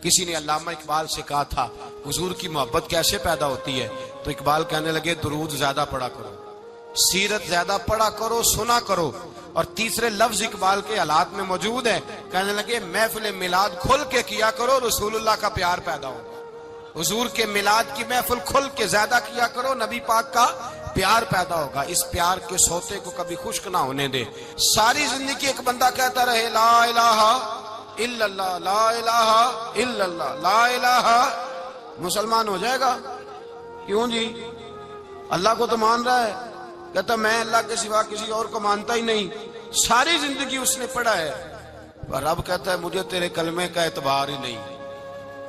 کسی نے علامہ اقبال سے کہا تھا حضور کی محبت کیسے پیدا ہوتی ہے، تو اقبال کہنے لگے درود زیادہ پڑھا کرو، سیرت زیادہ پڑھا کرو، سنا کرو۔ اور تیسرے لفظ اقبال کے حالات میں موجود ہے، کہنے لگے محفل میلاد کھل کے کیا کرو، رسول اللہ کا پیار پیدا ہوگا۔ حضور کے میلاد کی محفل کھل کے زیادہ کیا کرو، نبی پاک کا پیار پیدا ہوگا۔ اس پیار کے سوتے کو کبھی خشک نہ ہونے دے۔ ساری زندگی ایک بندہ کہتا رہے لا الہ الا اللہ، لا الہ الا اللہ، لا الہ، مسلمان ہو جائے گا؟ کیوں جی؟ اللہ کو تو مان رہا ہے، کہتا میں اللہ کے سوا کسی اور کو مانتا ہی نہیں، ساری زندگی اس نے پڑھا ہے، پر رب کہتا ہے مجھے تیرے کلمے کا اعتبار ہی نہیں۔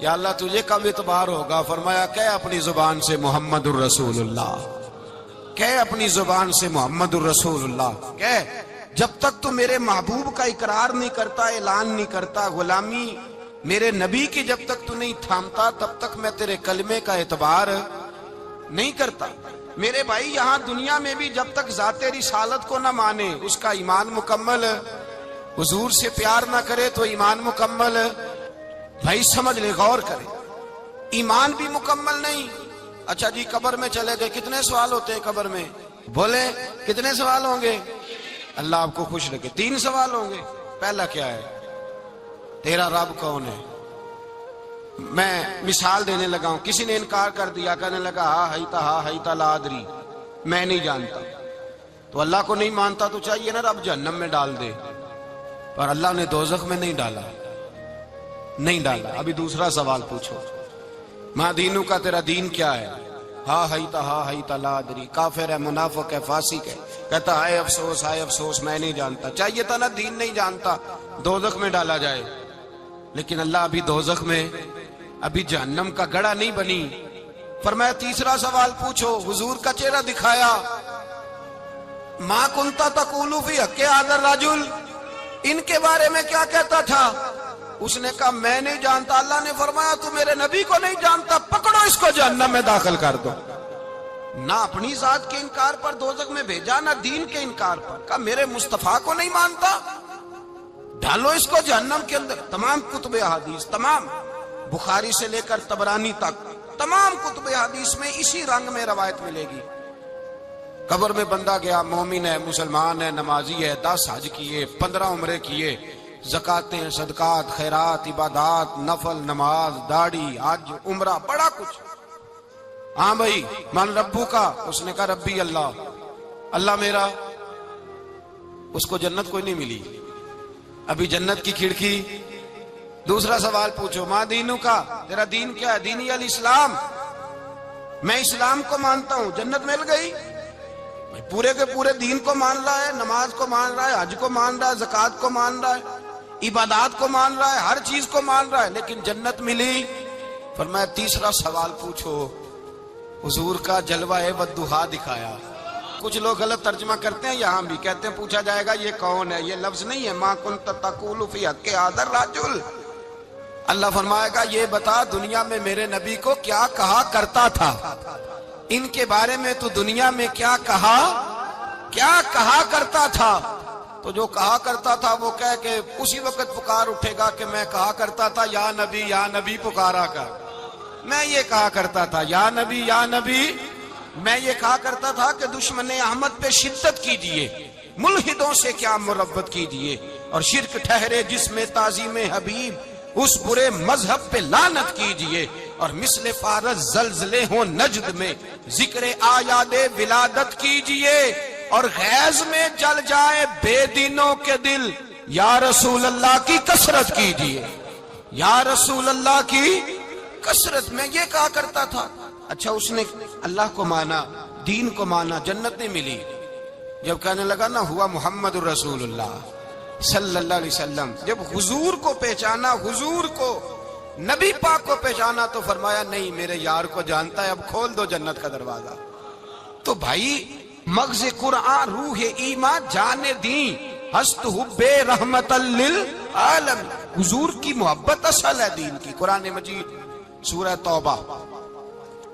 یا اللہ تجھے کب اعتبار ہوگا؟ فرمایا کہ اپنی زبان سے محمد الرسول اللہ، کہ اپنی زبان سے محمد الرسول اللہ، کہ جب تک تو میرے محبوب کا اقرار نہیں کرتا، اعلان نہیں کرتا، غلامی میرے نبی کی جب تک تو نہیں تھامتا، تب تک میں تیرے کلمے کا اعتبار نہیں کرتا۔ میرے بھائی یہاں دنیا میں بھی جب تک ذات رسالت کو نہ مانے، اس کا ایمان مکمل، حضور سے پیار نہ کرے تو ایمان مکمل، بھائی سمجھ لے، غور کرے، ایمان بھی مکمل نہیں۔ اچھا جی قبر میں چلے گئے، کتنے سوال ہوتے ہیں قبر میں؟ بولے کتنے سوال ہوں گے؟ اللہ آپ کو خوش رکھے، 3 سوال ہوں گے۔ پہلا کیا ہے؟ تیرا رب کون ہے؟ میں مثال دینے لگا ہوں، کسی نے انکار کر دیا، کہنے لگا ہا ہیتا لا ادری، میں نہیں جانتا، تو اللہ کو نہیں مانتا تو چاہیے نا رب جہنم میں ڈال دے، پر اللہ نے دوزخ میں نہیں ڈالا، نہیں ڈالا۔ ابھی دوسرا سوال پوچھو، ماں دینو کا، تیرا دین کیا ہے؟ ہا ہیتا لا ادری، کافر ہے، منافق ہے، فاسق ہے، کہتا ہائے افسوس میں نہیں جانتا، چاہیے تھا نا دین نہیں جانتا دوزخ میں ڈالا جائے، لیکن اللہ ابھی دوزخ میں، ابھی جہنم کا گڑھا نہیں بنی۔ فرمایا تیسرا سوال پوچھو، حضور کا چہرہ دکھایا، ما کنتا تقول فی حق ھذا الرجل، ان کے بارے میں کیا کہتا تھا؟ اس نے کہا میں نہیں جانتا۔ اللہ نے فرمایا تو میرے نبی کو نہیں جانتا، پکڑو اس کو جہنم میں داخل کر دو۔ نہ اپنی ذات کے انکار پر دوزخ میں بھیجا، نہ دین کے انکار پر، کہا میرے مصطفیٰ کو نہیں مانتا، ڈالو اس کو جہنم کے اندر۔ تمام کتب احادیث، تمام بخاری سے لے کر طبرانی تک، تمام کتب احادیث میں اسی رنگ میں روایت ملے گی۔ قبر میں بندہ گیا، مومن ہے، مسلمان ہے، نمازی ہے، 10 حج کیے، 15 عمرے کیے، زکاتیں، صدقات، خیرات، عبادات، نفل، نماز، داڑھی، حج، عمرہ، بڑا کچھ۔ ہاں بھائی من ربو کا، اس نے کہا ربی اللہ، اللہ میرا، اس کو جنت کوئی نہیں ملی، ابھی جنت کی کھڑکی۔ دوسرا سوال پوچھو، ماں دینو کا، تیرا دین کیا ہے؟ دینی الاسلام، میں اسلام کو مانتا ہوں، جنت مل گئی۔ پورے کے پورے دین کو مان رہا ہے، نماز کو مان رہا ہے، حج کو مان رہا ہے، زکات کو مان رہا ہے، عبادات کو مان رہا ہے، ہر چیز کو مان رہا ہے، لیکن جنت ملی۔ فرمایا تیسرا سوال پوچھو، حضور کا جلوہ والضحیٰ دکھایا۔ کچھ لوگ غلط ترجمہ کرتے ہیں، یہاں بھی کہتے ہیں پوچھا جائے گا یہ کون ہے، یہ لفظ نہیں ہے، ما کنت تقول فی حق ھذا الرجل۔ اللہ فرمائے گا یہ بتا دنیا میں میرے نبی کو کیا کہا کرتا تھا، ان کے بارے میں تو دنیا میں کیا کہا کرتا تھا؟ تو جو کہا کرتا تھا وہ کہہ کہ اسی وقت پکار اٹھے گا کہ میں کہا کرتا تھا یا نبی پکارا کر، میں یہ کہا کرتا تھا یا نبی، میں یہ کہا کرتا تھا کہ دشمن احمد پہ شدت کیجئے، ملحدوں سے کیا مربت کیجئے، اور شرک ٹھہرے جس میں تعظیم حبیب، اس برے مذہب پہ لعنت کیجئے، اور مثل فارس زلزلے ہوں نجد میں ذکر آیاد ولادت کیجئے، اور غیظ میں جل جائے بے دینوں کے دل، یا رسول اللہ کی کثرت کیجئے، یا رسول اللہ کی کثرت۔ میں یہ کہا کرتا تھا۔ اچھا اس نے اللہ کو مانا، دین کو مانا، جنت نہیں ملی۔ جب کہنے لگا نا ہوا محمد الرسول اللہ صلی اللہ علیہ وسلم، جب حضور کو پہچانا، حضور کو، نبی پاک کو پہچانا، تو فرمایا نہیں میرے یار کو جانتا ہے، اب کھول دو جنت کا دروازہ۔ تو بھائی مغز قرآن، روح ایمان، جان دین، ہست حب رحمت للعالم، حضور کی محبت اصل ہے دین کی۔ قرآن مجید سورہ توبہ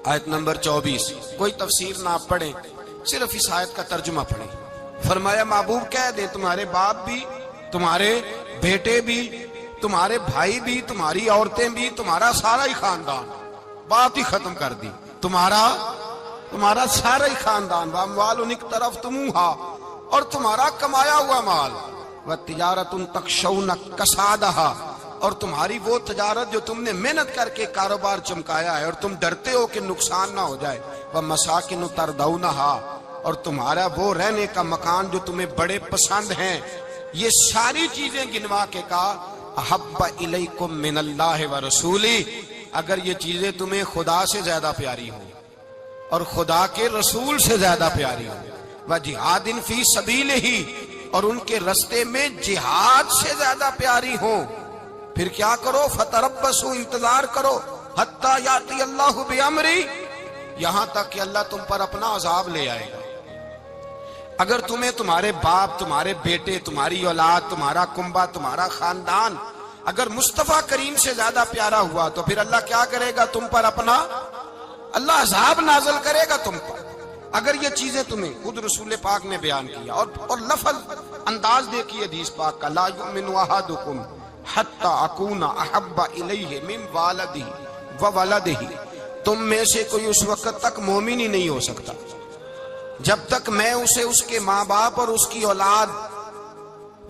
آیت نمبر 24، کوئی تفسیر نہ پڑھیں، صرف اس آیت کا ترجمہ پڑھیں۔ فرمایا محبوب کہہ دیں تمہارے باپ بھی، تمہارے بیٹے بھی، تمہارے بھائی بھی، تمہاری عورتیں بھی، تمہارا سارا ہی خاندان، بات ہی ختم کر دی، تمہارا سارا ہی خاندان، واموال اقترفتموها، اور تمہارا کمایا ہوا مال، وتجارت تخشون کسادها، اور تمہاری وہ تجارت جو تم نے محنت کر کے کاروبار چمکایا ہے اور تم ڈرتے ہو کہ نقصان نہ ہو جائے، ومساکن ترضونها، اور تمہارا وہ رہنے کا مکان جو تمہیں بڑے پسند ہیں، یہ ساری چیزیں گنوا کے کہا احب الیکم من اللہ ورسولہ، اگر یہ چیزیں تمہیں خدا سے زیادہ پیاری ہوں اور خدا کے رسول سے زیادہ پیاری ہوں، وجہاد فی سبیلہ، اور ان کے رستے میں جہاد سے زیادہ پیاری ہوں، پھر کیا کرو، فتربصوا، انتظار کرو، حتی یاتی اللہ بامری، یہاں تک کہ اللہ تم پر اپنا عذاب لے آئے گا۔ اگر تمہیں تمہارے باپ، تمہارے بیٹے، تمہاری اولاد، تمہارا کنبہ، تمہارا خاندان اگر مصطفیٰ کریم سے زیادہ پیارا ہوا تو پھر اللہ کیا کرے گا تم پر اپنا، اللہ عذاب نازل کرے گا تم پر۔ اگر یہ چیزیں تمہیں، خود رسول پاک نے بیان کیا، اور لفظ انداز دیکھیے حدیث پاک کا، لا یؤمن احدکم حتی اکون احب الیہ من والدہ وولدہ، تم میں سے کوئی اس وقت تک مومن ہی نہیں ہو سکتا جب تک میں اسے اس کے ماں باپ اور اس کی اولاد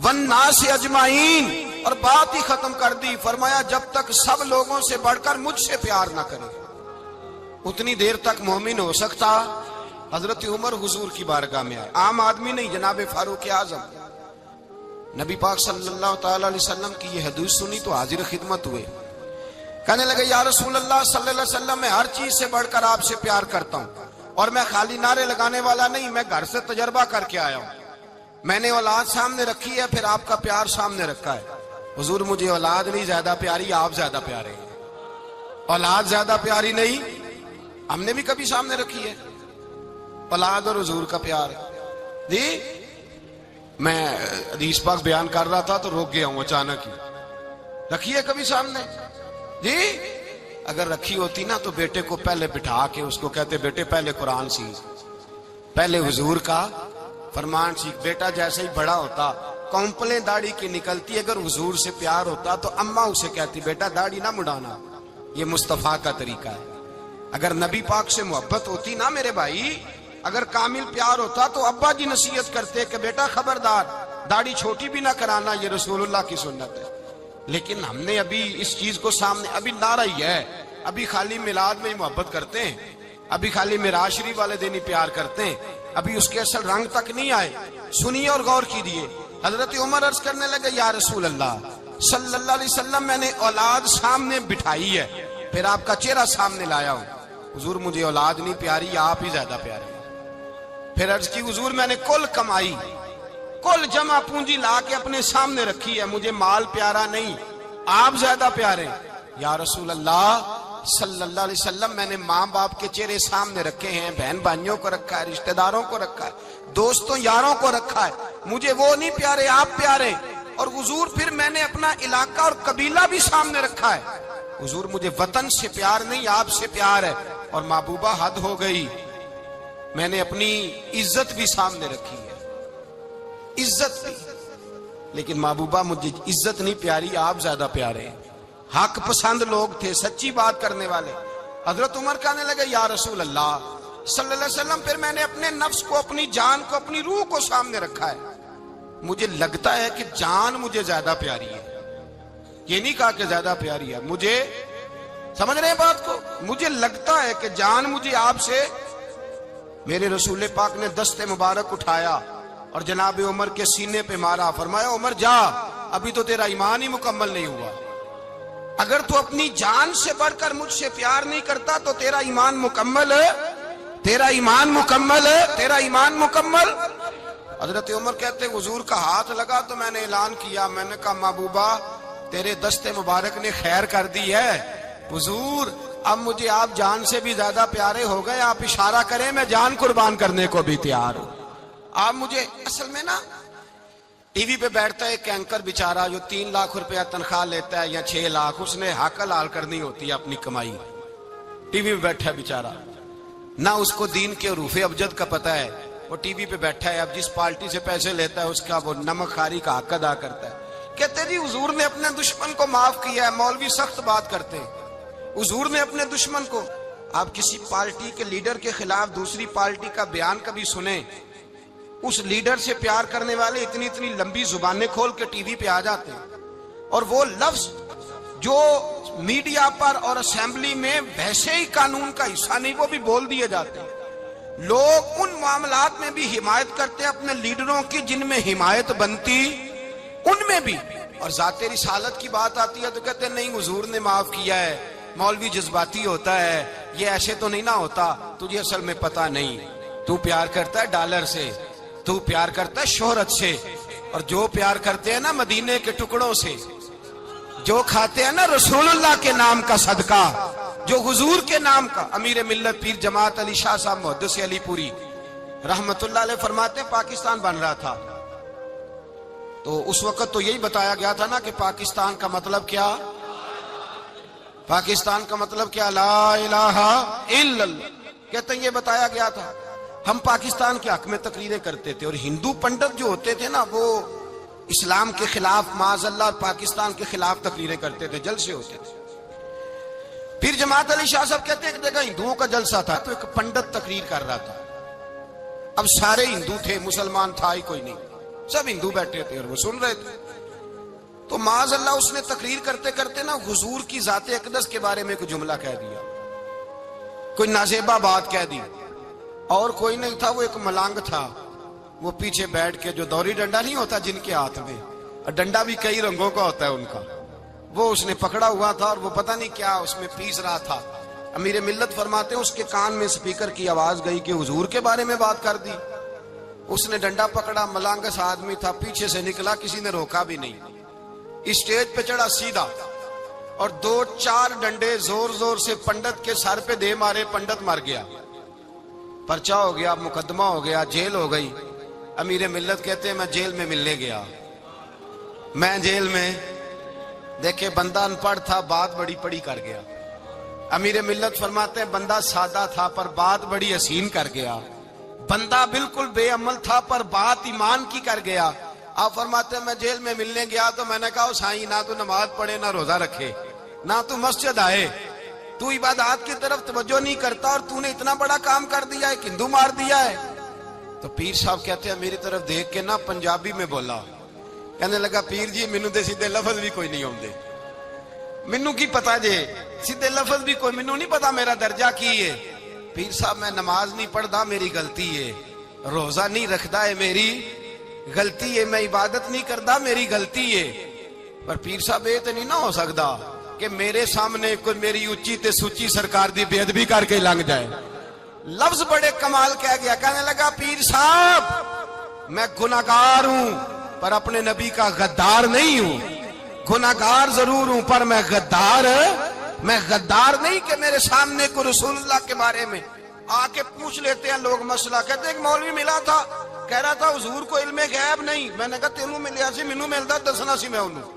والناس اجمعین، اور بات ہی ختم کر دی، فرمایا جب تک سب لوگوں سے بڑھ کر مجھ سے پیار نہ کرے اتنی دیر تک مومن ہو سکتا۔ حضرت عمر حضور کی بارگاہ میں آئے، عام آدمی نہیں، جناب فاروق اعظم، نبی پاک صلی اللہ تعالی علیہ وسلم کی یہ حدیث سنی تو حاضر خدمت ہوئے، کہنے لگے یا رسول اللہ صلی اللہ علیہ وسلم، میں ہر چیز سے بڑھ کر آپ سے پیار کرتا ہوں، اور میں خالی نعرے لگانے والا نہیں، میں گھر سے تجربہ کر کے آیا ہوں، میں نے اولاد سامنے رکھی ہے، پھر آپ کا پیار سامنے رکھا ہے، حضور مجھے اولاد نہیں زیادہ پیاری، آپ زیادہ پیارے ہیں، اولاد زیادہ پیاری نہیں، ہم نے بھی کبھی سامنے رکھی ہے اولاد اور حضور کا پیار جی۔ میں حدیث پاک بیان کر رہا تھا تو روک گیا ہوں اچانک ہی، رکھی ہے کبھی سامنے جی؟ اگر رکھی ہوتی نا تو بیٹے کو پہلے بٹھا کے اس کو کہتے بیٹے پہلے قرآن سیکھ، پہلے حضور کا فرمان سیکھ۔ بیٹا جیسے ہی بڑا ہوتا، کونپلیں داڑھی کی نکلتی، اگر حضور سے پیار ہوتا تو اماں اسے کہتی بیٹا داڑھی نہ مڈانا، یہ مصطفیٰ کا طریقہ ہے۔ اگر نبی پاک سے محبت ہوتی نا میرے بھائی، اگر کامل پیار ہوتا تو ابا جی نصیحت کرتے کہ بیٹا خبردار داڑھی چھوٹی بھی نہ کرانا، یہ رسول اللہ کی سنت ہے۔ لیکن ہم نے ابھی اس چیز کو سامنے، ابھی نعرہ ہی ہے، ابھی خالی میلاد میں ہی محبت کرتے ہیں، ابھی خالی معراج شریف والے دن ہی پیار کرتے ہیں، ابھی اس کے اصل رنگ تک نہیں آئے۔ سنیے اور غور کیجیے، حضرت عمر عرض کرنے لگے یا رسول اللہ صلی اللہ علیہ وسلم، میں نے اولاد سامنے بٹھائی ہے، پھر آپ کا چہرہ سامنے لایا ہوں، حضور مجھے اولاد نہیں پیاری، آپ ہی زیادہ پیارے۔ پھر عرض کی حضور میں نے کل کمائی، کل جمع پونجی لا کے اپنے سامنے رکھی ہے، مجھے مال پیارا نہیں، آپ زیادہ پیارے۔ یا رسول اللہ صلی اللہ علیہ وسلم، میں نے ماں باپ کے چہرے سامنے رکھے ہیں، بہن بھائیوں کو رکھا ہے، رشتہ داروں کو رکھا ہے، دوستوں یاروں کو رکھا ہے، مجھے وہ نہیں پیارے، آپ پیارے۔ اور حضور پھر میں نے اپنا علاقہ اور قبیلہ بھی سامنے رکھا ہے، حضور مجھے وطن سے پیار نہیں، آپ سے پیار ہے۔ اور محبوبہ حد ہو گئی، میں نے اپنی عزت بھی سامنے رکھی ہے، عزت بھی، لیکن محبوبہ مجھے عزت نہیں پیاری، آپ زیادہ پیارے ہیں۔ حق پسند لوگ تھے، سچی بات کرنے والے۔ حضرت عمر کہنے لگے یا رسول اللہ صلی اللہ علیہ وسلم، پھر میں نے اپنے نفس کو، اپنی جان کو، اپنی روح کو سامنے رکھا ہے، مجھے لگتا ہے کہ جان مجھے زیادہ پیاری ہے، یہ نہیں کہا کہ زیادہ پیاری ہے، مجھے، سمجھ رہے ہیں بات کو، مجھے لگتا ہے کہ جان مجھے آپ سے۔ میرے رسول پاک نے دست مبارک اٹھایا اور جناب عمر کے سینے پہ مارا، فرمایا عمر جا، ابھی تو تیرا ایمان ہی مکمل نہیں ہوا، اگر تو اپنی جان سے بڑھ کر مجھ سے پیار نہیں کرتا تو تیرا ایمان مکمل ہے، تیرا ایمان مکمل ہے، تیرا ایمان مکمل۔ حضرت عمر کہتے حضور کا ہاتھ لگا تو میں نے اعلان کیا، میں نے کہا محبوبہ تیرے دست مبارک نے خیر کر دی ہے، حضور اب مجھے آپ جان سے بھی زیادہ پیارے ہو گئے، آپ اشارہ کریں میں جان قربان کرنے کو بھی تیار ہوں۔ آپ مجھے، اصل میں نا ٹی وی پہ بیٹھتا ہے ایک اینکر بیچارہ جو 3 لاکھ روپیہ تنخواہ لیتا ہے یا 6 لاکھ، اس نے حق حلال کرنی ہوتی ہے اپنی کمائی، ٹی وی پہ بیٹھا ہے بیچارہ، نہ اس کو دین کے حروف ابجد کا پتہ ہے، وہ ٹی وی پہ بیٹھا ہے، اب جس پارٹی سے پیسے لیتا ہے اس کا وہ نمک خاری کا حق ادا کرتا ہے، کہتے جی حضور نے اپنے دشمن کو معاف کیا ہے. مولوی سخت بات کرتے ہیں. حضور نے اپنے دشمن کو. آپ کسی پارٹی کے لیڈر کے خلاف دوسری پارٹی کا بیان کبھی سنیں, اس لیڈر سے پیار کرنے والے اتنی اتنی لمبی زبانیں کھول کے ٹی وی پہ آ جاتے ہیں, اور وہ لفظ جو میڈیا پر اور اسمبلی میں ویسے ہی قانون کا حصہ نہیں وہ بھی بول دیے جاتے ہیں. لوگ ان معاملات میں بھی حمایت کرتے ہیں اپنے لیڈروں کی جن میں حمایت بنتی ان میں بھی, اور ذات رسالت کی بات آتی ہے تو کہتے ہیں نہیں حضور نے معاف کیا ہے, مولوی جذباتی ہوتا ہے, یہ ایسے تو نہیں نہ ہوتا, تجھے اصل میں پتا نہیں, تو پیار کرتا ہے ڈالر سے, تو پیار کرتا ہے شہرت سے, اور جو پیار کرتے ہیں نا مدینے کے ٹکڑوں سے, جو کھاتے ہیں نا رسول اللہ کے نام کا صدقہ, جو حضور کے نام کا. امیر ملت پیر جماعت علی شاہ صاحب محدث علی پوری رحمت اللہ علیہ فرماتے ہیں پاکستان بن رہا تھا تو اس وقت تو یہی بتایا گیا تھا نا کہ پاکستان کا مطلب کیا, پاکستان کا مطلب کیا, لا الہ الا اللہ. کہتے ہیں یہ بتایا گیا تھا. ہم پاکستان کے حق میں تقریریں کرتے تھے, اور ہندو پنڈت جو ہوتے تھے نا وہ اسلام کے خلاف معاذ اللہ اور پاکستان کے خلاف تقریریں کرتے تھے, جلسے ہوتے تھے. پھر جماعت علی شاہ صاحب کہتے ہیں ایک جگہ ہندوؤں کا جلسہ تھا تو ایک پنڈت تقریر کر رہا تھا. اب سارے ہندو تھے, مسلمان تھا ہی کوئی نہیں, سب ہندو بیٹھے تھے اور وہ سن رہے تھے. تو معاذ اللہ اس نے تقریر کرتے کرتے نا حضور کی ذات اقدس کے بارے میں کوئی جملہ کہہ دیا, کوئی نازیبہ بات کہہ دی, اور کوئی نہیں تھا, وہ ایک ملانگ تھا, وہ پیچھے بیٹھ کے, جو دوری ڈنڈا نہیں ہوتا جن کے ہاتھ میں, اور ڈنڈا بھی کئی رنگوں کا ہوتا ہے ان کا, وہ اس نے پکڑا ہوا تھا اور وہ پتہ نہیں کیا اس میں پیس رہا تھا. امیر ملت فرماتے ہیں اس کے کان میں سپیکر کی آواز گئی کہ حضور کے بارے میں بات کر دی. اس نے ڈنڈا پکڑا, ملانگس آدمی تھا, پیچھے سے نکلا, کسی نے روکا بھی نہیں, اسٹیج پہ چڑھا سیدھا, اور 2-4 ڈنڈے زور زور سے پنڈت کے سر پہ دے مارے, پنڈت مر گیا, پرچہ ہو گیا, مقدمہ ہو گیا, جیل ہو گئی. امیر ملت کہتے ہیں میں جیل میں ملنے گیا, میں جیل میں دیکھے بندہ ان پڑھ تھا, بات بڑی پڑی کر گیا. امیر ملت فرماتے ہیں بندہ سادہ تھا پر بات بڑی حسین کر گیا, بندہ بالکل بے عمل تھا پر بات ایمان کی کر گیا. آپ فرماتے ہیں میں جیل میں ملنے گیا تو میں نے کہا سائیں نہ تو نماز پڑھے, نہ روزہ رکھے, نہ تو مسجد آئے, تو عبادات کی طرف توجہ نہیں کرتا, اور تو نے اتنا بڑا کام کر دیا ہے, ہندو مار دیا ہے. تو پیر صاحب کہتے ہیں میری طرف دیکھ کے نا پنجابی میں بولا, کہنے لگا پیر جی مینوں دے سیدھے لفظ بھی کوئی نہیں آوندے, مینوں کی پتا جے سیدھے لفظ بھی کوئی, مینوں نہیں پتا میرا درجہ کی ہے. پیر صاحب میں نماز نہیں پڑھدا میری غلطی ہے, روزہ نہیں رکھدا ہے میری غلطی ہے, میں عبادت نہیں کردا میری غلطی ہے. پر پیر صاحب یہ تو نہیں نہ ہو سکدا کہ میرے سامنے کوئی میری اونچی تے سچی سرکار دی بے ادبی کر کے لنگ جائے. لفظ بڑے کمال کہہ گیا, کہنے لگا پیر صاحب میں گناہگار ہوں پر اپنے نبی کا غدار نہیں ہوں, گناہگار ضرور ہوں پر میں غدار نہیں کہ میرے سامنے کو رسول اللہ کے بارے میں آ کے پوچھ لیتے ہیں لوگ مسئلہ. کہتے ہیں ایک مولوی ملا تھا, کہہ رہا تھا حضور کو علم غیب نہیں. میں نے کہا تینوں ملیا سی, مینوں ملدا دسنا سی, میں انہوں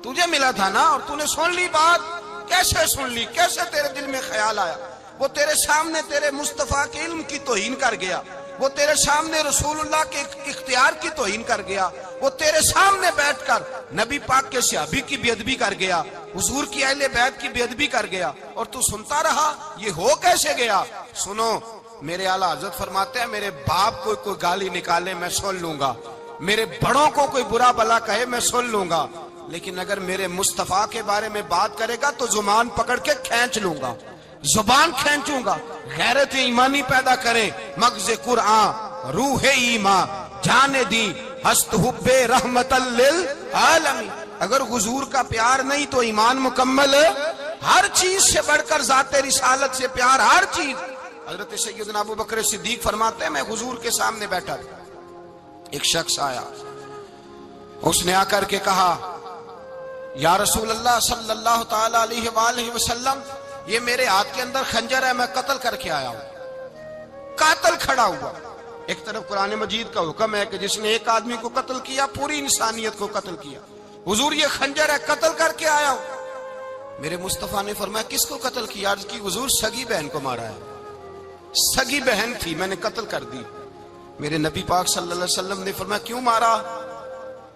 تجھے ملا تھا نا, اور تو نے سن لی بات, کیسے سن لی, کیسے تیرے دل میں خیال آیا. وہ تیرے سامنے تیرے مصطفیٰ کے علم کی توہین کر گیا, وہ تیرے سامنے رسول اللہ کے اختیار کی توہین کر گیا, وہ تیرے سامنے بیٹھ کر نبی پاک کے صحابی کی بے ادبی کر گیا, حضور کی اہل بیت کی بے ادبی کر گیا, اور تو سنتا رہا. یہ ہو کیسے گیا؟ سنو, میرے اعلیٰ حضرت فرماتے ہیں میرے باپ کو کوئی گالی نکالے میں سن لوں گا, میرے بڑوں کو کوئی برا بلا کہے میں سن لوں گا, لیکن اگر میرے مصطفیٰ کے بارے میں بات کرے گا تو زبان پکڑ کے کھینچ لوں گا, زبان کھینچوں گا. غیرت ایمانی پیدا کرے مغز قرآن روح ایمان جانے دی ہست حب رحمت للعالمین. اگر حضور کا پیار نہیں تو ایمان مکمل, ہر چیز سے بڑھ کر ذات رسالت سے پیار, ہر چیز. حضرت سیدنا ابو بکر صدیق فرماتے ہیں میں حضور کے سامنے بیٹھا تھا, ایک شخص آیا, اس نے آ کر کے کہا یا رسول اللہ صلی اللہ تعالی علیہ وآلہ وسلم, یہ میرے ہاتھ کے اندر خنجر ہے, میں قتل کر کے آیا ہوں. قاتل کھڑا ہوا. ایک طرف قرآن مجید کا حکم ہے کہ جس نے ایک آدمی کو قتل کیا پوری انسانیت کو قتل کیا. حضور یہ خنجر ہے, قتل کر کے آیا ہوں. میرے مصطفیٰ نے فرمایا کس کو قتل کیا؟ عرض کی حضور سگی بہن کو مارا ہے, سگی بہن تھی میں نے قتل کر دی. میرے نبی پاک صلی اللہ علیہ وسلم نے فرمایا کیوں مارا؟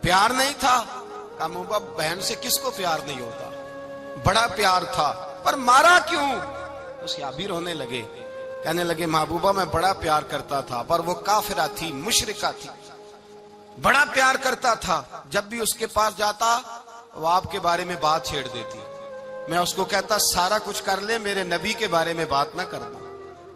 پیار نہیں تھا؟ کہا محبوبہ بہن سے کس کو پیار نہیں ہوتا، بڑا پیار تھا، پر مارا کیوں؟ تو صحابی رونے لگے، کہنے لگے محبوبہ میں بڑا پیار کرتا تھا، پر وہ کافرہ تھی، مشرکہ تھی، بڑا پیار کرتا تھا، جب بھی اس کے پاس جاتا وہ آپ کے بارے میں بات چھیڑ دیتی، میں اس کو کہتا سارا کچھ کر لے میرے نبی کے بارے میں بات نہ کرنا،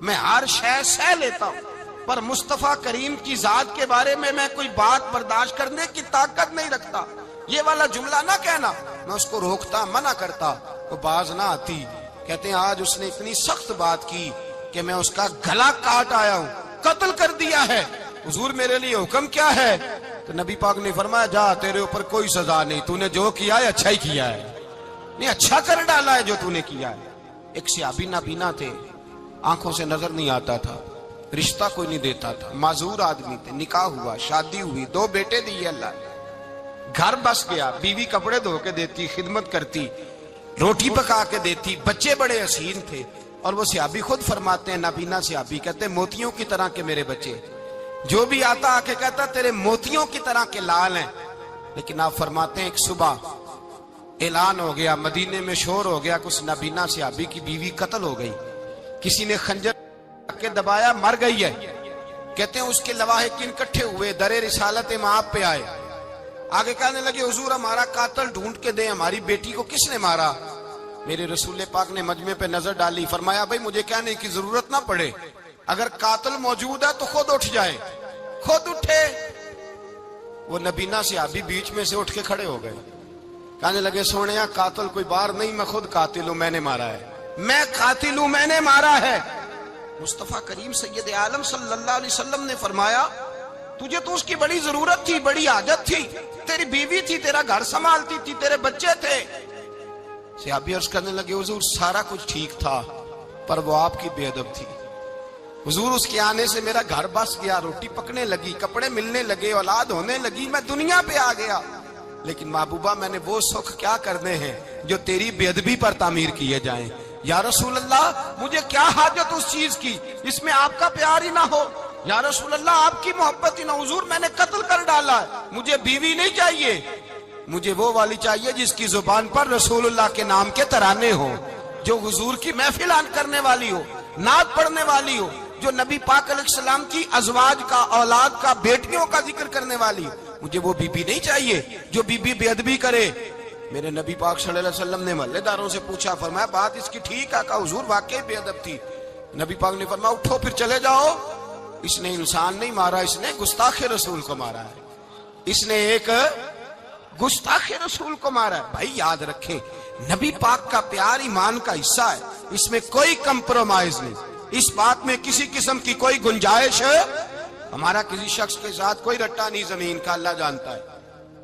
میں ہر شے سہ لیتا ہوں، پر مصطفیٰ کریم کی ذات کے بارے میں کوئی بات برداشت کرنے کی طاقت نہیں رکھتا، یہ والا جملہ نہ کہنا۔ میں اس کو روکتا، منع کرتا، وہ باز نہ آتی۔ کہتے ہیں آج اس نے اتنی سخت بات کی کہ میں اس کا گلا کاٹ آیا ہوں، قتل کر دیا ہے، حضور میرے لیے حکم کیا ہے؟ تو نبی پاک نے فرمایا جا، تیرے اوپر کوئی سزا نہیں، تو نے جو کیا ہے اچھا ہی کیا ہے، نہیں اچھا کر ڈالا ہے جو تو نے کیا ہے۔ ایک صحابی نابینا تھے، آنکھوں سے نظر نہیں آتا تھا، رشتہ کوئی نہیں دیتا تھا، معذور آدمی تھے، نکاح ہوا، شادی ہوئی، 2 بیٹے دیے اللہ نے، گھر بس گیا، بیوی کپڑے دھو کے دیتی، خدمت کرتی، روٹی پکا کے دیتی، بچے بڑے حسین تھے، اور وہ صحابی خود فرماتے ہیں، نابینا صحابی کہتے ہیں موتیوں کی طرح کے میرے بچے، جو بھی آتا آ کے کہتا تیرے موتیوں کی طرح کے لال ہیں۔ لیکن آپ فرماتے ہیں ایک صبح اعلان ہو گیا، مدینے میں شور ہو گیا، کچھ نابینا صحابی کی بیوی قتل ہو گئی، کسی نے خنجر کے دبایا، مر گئی ہے۔ کہتے ہیں اس کے لواحقین اکٹھے ہوئے، در رسالت مآب پہ آئے، آگے کہنے لگے حضور ہمارا قاتل ڈھونڈ کے دیں، ہماری بیٹی کو کس نے مارا؟ میرے رسول پاک نے مجمع پہ نظر ڈالی، فرمایا بھائی مجھے کہنے کی ضرورت نہ پڑے، اگر قاتل موجود ہے تو خود اٹھ جائے۔ خود اٹھے، وہ نبینا صحابی بیچ میں سے اٹھ کے کھڑے ہو گئے، کہنے لگے سونیا قاتل کوئی باہر نہیں، میں خود قاتل ہوں، میں نے مارا ہے، میں قاتل ہوں، میں نے مارا ہے۔ مصطفیٰ کریم سید عالم صلی اللہ علیہ وسلم نے فرمایا تجھے تو اس کی بڑی ضرورت تھی، بڑی حاجت تھی، تیری بیوی تھی، تیرا گھر سنبھالتی تھی، تیرے بچے تھے۔ صحابی عرض کرنے لگے حضور سارا کچھ ٹھیک تھا، پر وہ آپ کی بے ادب تھی، حضور اس کے آنے سے میرا گھر بس گیا، روٹی پکنے لگی، کپڑے ملنے لگے، اولاد ہونے لگی، میں دنیا پہ آ گیا، لیکن محبوبہ میں نے وہ سکھ کیا کرنے ہیں جو تیری بے ادبی پر تعمیر کیے جائیں۔ یا رسول اللہ مجھے کیا حاجت اس چیز کی جس میں آپ کا پیار ہی نہ ہو، یا رسول اللہ آپ کی محبت ہی نہ، حضور میں نے قتل کر ڈالا ہے، مجھے بیوی نہیں چاہیے، مجھے وہ والی چاہیے جس کی زبان پر رسول اللہ کے نام کے ترانے ہو، جو حضور کی محفل کرنے والی ہو، نعت پڑھنے والی ہو، جو نبی پاک علیہ السلام کی ازواج کا، اولاد کا، بیٹیوں کا ذکر کرنے والی ہو، مجھے وہ بی بی نہیں چاہیے جو بی بی بے ادبی کرے۔ میرے نبی پاک صلی اللہ علیہ وسلم نے محلے داروں سے پوچھا، فرمایا بات اس کی ٹھیک ہے؟ کہا حضور واقعی بے ادب تھی۔ نبی پاک نے فرمایا اٹھو پھر چلے جاؤ، اس نے انسان نہیں مارا، اس نے گستاخ رسول کو مارا ہے، اس نے ایک گستاخ رسول کو مارا ہے۔ بھائی یاد رکھیں نبی پاک کا پیار ایمان کا حصہ ہے، اس میں کوئی کمپرومائز نہیں، اس بات میں کسی قسم کی کوئی گنجائش ہے۔ ہمارا کسی شخص کے ساتھ کوئی رٹا نہیں زمین کا، اللہ جانتا ہے،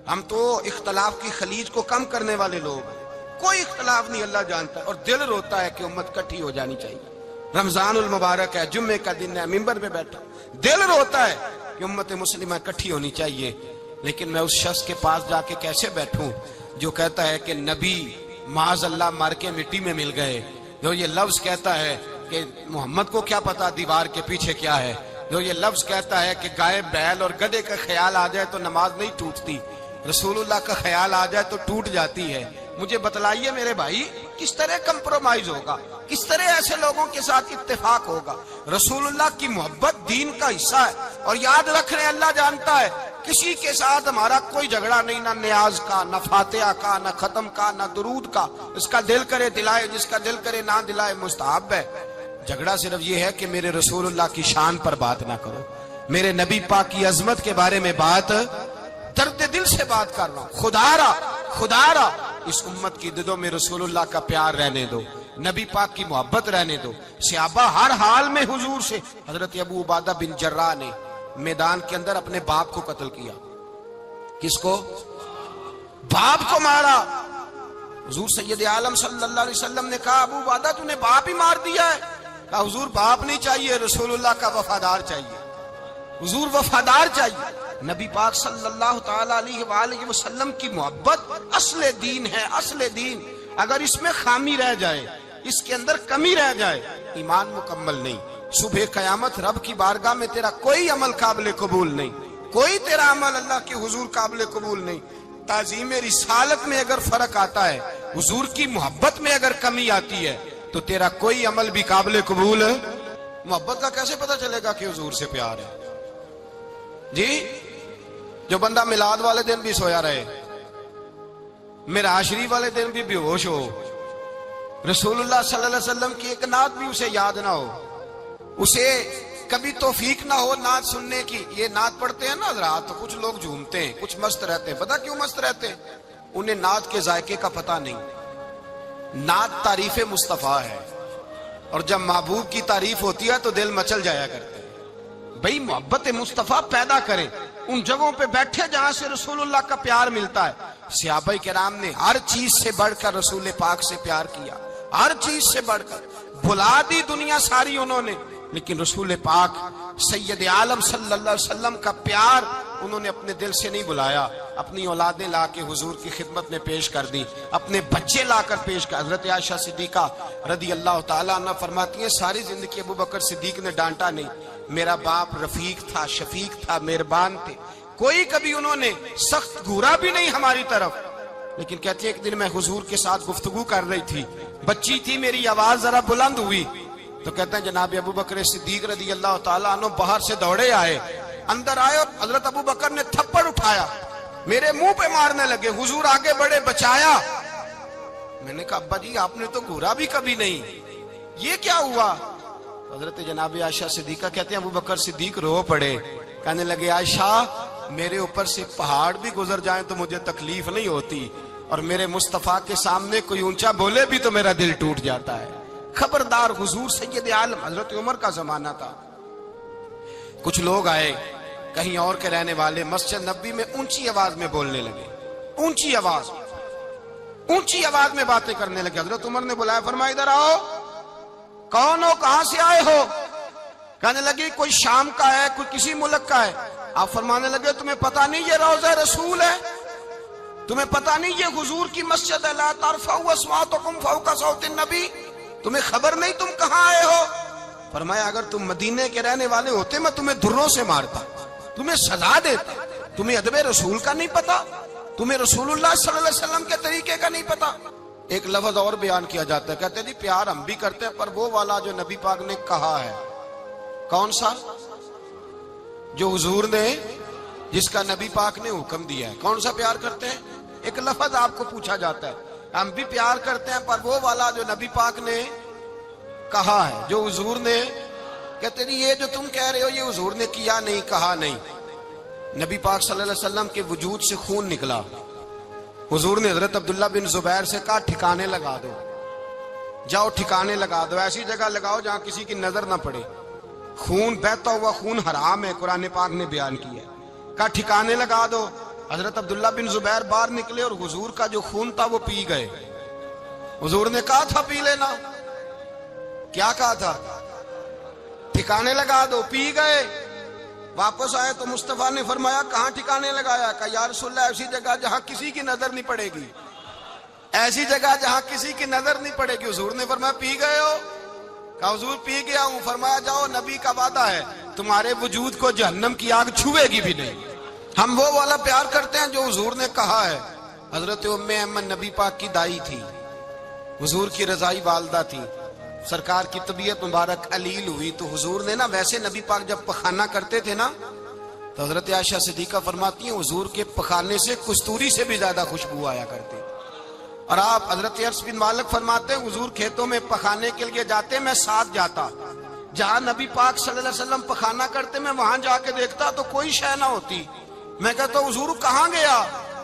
ہم تو اختلاف کی خلیج کو کم کرنے والے لوگ ہیں، کوئی اختلاف نہیں، اللہ جانتا ہے، اور دل روتا ہے کہ امت کٹھی ہو جانی چاہیے۔ رمضان المبارک ہے، جمعے کا دن ہے، منبر پہ بیٹھا، دل روتا ہے کہ امت مسلمہ کٹھی ہونی چاہیے، لیکن میں اس شخص کے پاس جا کے کیسے بیٹھوں جو کہتا ہے کہ نبی معاذ اللہ مر کے مٹی میں مل گئے، جو یہ لفظ کہتا ہے کہ محمد کو کیا پتا دیوار کے پیچھے کیا ہے، جو یہ لفظ کہتا ہے کہ گائے بیل اور گدھے کا خیال آ جائے تو نماز نہیں ٹوٹتی، رسول اللہ کا خیال آ جائے تو ٹوٹ جاتی ہے۔ مجھے بتلائیے میرے بھائی کس طرح کمپرومائز ہوگا، کس طرح ایسے لوگوں کے ساتھ اتفاق ہوگا؟ رسول اللہ کی محبت دین کا حصہ ہے، اور یاد رکھ رہے اللہ جانتا ہے کسی کے ساتھ ہمارا کوئی جھگڑا نہیں، نہ نیاز کا، نہ فاتحہ کا، نہ ختم کا، نہ درود کا، اس کا دل کرے دلائے، جس کا دل کرے نہ دلائے، مستحب ہے۔ جھگڑا صرف یہ ہے کہ میرے رسول اللہ کی شان پر بات نہ کرو، میرے نبی پاک کی عظمت کے بارے میں بات، درد دل سے بات کر رہا ہوں، خدا را اس امت کی دلوں میں رسول اللہ کا پیار رہنے دو، نبی پاک کی محبت رہنے دو۔ صحابہ ہر حال میں حضور سے، حضرت ابو عبادہ بن جراح نے میدان کے اندر اپنے باپ کو قتل کیا، کس کو؟ باپ کو مارا۔ حضور سید عالم صلی اللہ علیہ وسلم نے کہا ابو عبادہ تو نے باپ ہی مار دیا ہے؟ کہا حضور باپ نہیں چاہیے، رسول اللہ کا وفادار چاہیے، حضور وفادار چاہیے۔ نبی پاک صلی اللہ تعالی علیہ وآلہ وسلم کی محبت اصل دین ہے، اصل دین۔ اگر اس میں خامی رہ جائے، اس کے اندر کمی رہ جائے، ایمان مکمل نہیں۔ صبح قیامت رب کی بارگاہ میں تیرا کوئی عمل قابل قبول نہیں، کوئی تیرا عمل اللہ کے حضور قابل قبول نہیں۔ تعظیم رسالت میں اگر فرق آتا ہے، حضور کی محبت میں اگر کمی آتی ہے، تو تیرا کوئی عمل بھی قابل قبول ہے۔ محبت کا کیسے پتہ چلے گا کہ حضور سے پیار ہے؟ جی، جو بندہ میلاد والے دن بھی سویا رہے، معراج شریف والے دن بھی بے ہوش ہو، رسول اللہ صلی اللہ علیہ وسلم کی ایک نعت بھی اسے یاد نہ ہو، اسے کبھی توفیق نہ ہو نعت سننے کی۔ یہ نعت پڑھتے ہیں نا حضرات، تو کچھ لوگ جھومتے ہیں، کچھ مست رہتے ہیں۔ پتہ کیوں مست رہتے ہیں؟ انہیں نعت کے ذائقے کا پتہ نہیں۔ نعت تعریف مصطفیٰ ہے، اور جب محبوب کی تعریف ہوتی ہے تو دل مچل جایا کرتے ہیں۔ بھئی محبت مصطفیٰ پیدا کریں ان جگہوں پہ بیٹھے جہاں سے رسول اللہ کا پیار ملتا ہے۔ صحابہ کرام نے ہر چیز سے بڑھ کر رسول پاک سے پیار کیا، ہر چیز سے بڑھ کر۔ بھلا دی دنیا ساری انہوں نے، لیکن رسول پاک سید عالم صلی اللہ علیہ وسلم کا پیار انہوں نے اپنے دل سے نہیں بلایا۔ اپنی اولادیں لا کے حضور کی خدمت میں پیش کر دی، اپنے بچے لا کر پیش کر۔ حضرت عائشہ صدیقہ رضی اللہ تعالیٰ عنہ فرماتی ہیں ساری زندگی ابو بکر صدیق نے ڈانٹا نہیں، میرا باپ رفیق تھا، شفیق تھا، مہربان تھے، کوئی کبھی انہوں نے سخت گھورا بھی نہیں ہماری طرف۔ لیکن کہتے ہیں ایک دن میں حضور کے ساتھ گفتگو کر رہی تھی، بچی تھی، میری آواز ذرا بلند ہوئی، تو کہتے ہیں جناب ابو بکر صدیق رضی اللہ تعالیٰ عنہ باہر سے دوڑے آئے، اندر آئے اور حضرت ابو بکر نے تھپڑ اٹھایا، میرے منہ پہ مارنے لگے۔ حضور آگے بڑھے، بچایا۔ میں نے کہا ابا جی آپ نے تو گھورا بھی کبھی نہیں، یہ کیا ہوا؟ حضرت جناب عائشہ صدیقہ کہتے ہیں ابو بکر صدیق رو پڑے، کہنے لگے عائشہ میرے اوپر سے پہاڑ بھی گزر جائیں تو مجھے تکلیف نہیں ہوتی، اور میرے مصطفیٰ کے سامنے کوئی اونچا بولے بھی تو میرا دل ٹوٹ جاتا ہے۔ خبردار، حضور سید عالم، حضرت عمر کا زمانہ تھا، کچھ لوگ آئے کہیں اور کے رہنے والے، مسجد نبوی میں اونچی آواز میں بولنے لگے، اونچی آواز میں باتیں کرنے لگے۔ حضرت عمر نے بلایا، فرمایا ادھر آؤ، کون ہو، کہاں سے آئے ہو؟ کہنے لگے کوئی شام کا ہے، کوئی کسی ملک کا ہے۔ آپ فرمانے لگے تمہیں پتہ نہیں یہ روضہ رسول ہے؟ تمہیں پتہ نہیں یہ حضور کی مسجد ہے؟ لا ترفعوا اصواتکم فوق صوت النبی، تمہیں خبر نہیں تم کہاں آئے ہو؟ فرمایا اگر تم مدینے کے رہنے والے ہوتے میں تمہیں دھروں سے مارتا، تمہیں سزا دیتا۔ تمہیں ادب رسول کا نہیں پتا، تمہیں رسول اللہ صلی اللہ علیہ وسلم کے طریقے کا نہیں پتا۔ ایک لفظ اور بیان کیا جاتا ہے، کہتے ہیں جی پیار ہم بھی کرتے ہیں پر وہ والا جو نبی پاک نے کہا ہے۔ کون سا؟ جو حضور نے، جس کا نبی پاک نے حکم دیا ہے۔ کون سا پیار کرتے ہیں؟ ایک لفظ آپ کو پوچھا جاتا ہے، ہم بھی پیار کرتے ہیں پر وہ والا جو نبی پاک نے کہا ہے، جو حضور نے۔ کہتے ہیں یہ جو تم کہہ رہے ہو یہ حضور نے کیا نہیں، کہا نہیں۔ نبی پاک صلی اللہ علیہ وسلم کے وجود سے خون نکلا، حضور نے حضرت عبداللہ بن زبیر سے کہا ٹھکانے لگا دو، جاؤ ٹھکانے لگا دو، ایسی جگہ لگاؤ جہاں کسی کی نظر نہ پڑے۔ خون بہتا ہوا خون حرام ہے، قرآن پاک نے بیان کیا ہے، کہا ٹھکانے لگا دو۔ حضرت عبداللہ بن زبیر باہر نکلے اور حضور کا جو خون تھا وہ پی گئے۔ حضور نے کہا تھا پی لینا، کیا کہا تھا؟ ٹھکانے لگا دو، پی گئے۔ واپس آئے تو مصطفیٰ نے فرمایا کہاں ٹھکانے لگایا؟ کہا یا رسول اللہ ایسی جگہ جہاں کسی کی نظر نہیں پڑے گی، ایسی جگہ جہاں کسی کی نظر نہیں پڑے گی۔ حضور نے فرمایا پی گئے ہو؟ کہا حضور پی گیا ہوں۔ فرمایا جاؤ، نبی کا وعدہ ہے تمہارے وجود کو جہنم کی آگ چھوئے گی بھی نہیں۔ ہم وہ والا پیار کرتے ہیں جو حضور نے کہا ہے۔ حضرت ام ایمن نبی پاک کی دائی تھی، حضور کی رضائی والدہ تھی، سرکار کی طبیعت مبارک علیل ہوئی تو حضور نے نا، ویسے نبی پاک جب پخانہ کرتے تھے نا تو حضرت عائشہ صدیقہ فرماتی ہیں حضور کے پخانے سے کستوری سے بھی زیادہ خوشبو آیا کرتی۔ اور آپ حضرت انس بن مالک فرماتے ہیں حضور کھیتوں میں پخانے کے لیے جاتے، میں ساتھ جاتا، جہاں نبی پاک صلی اللہ علیہ وسلم پخانہ کرتے میں وہاں جا کے دیکھتا تو کوئی شے نہ ہوتی۔ میں کہتا ہوں حضور کہاں گیا؟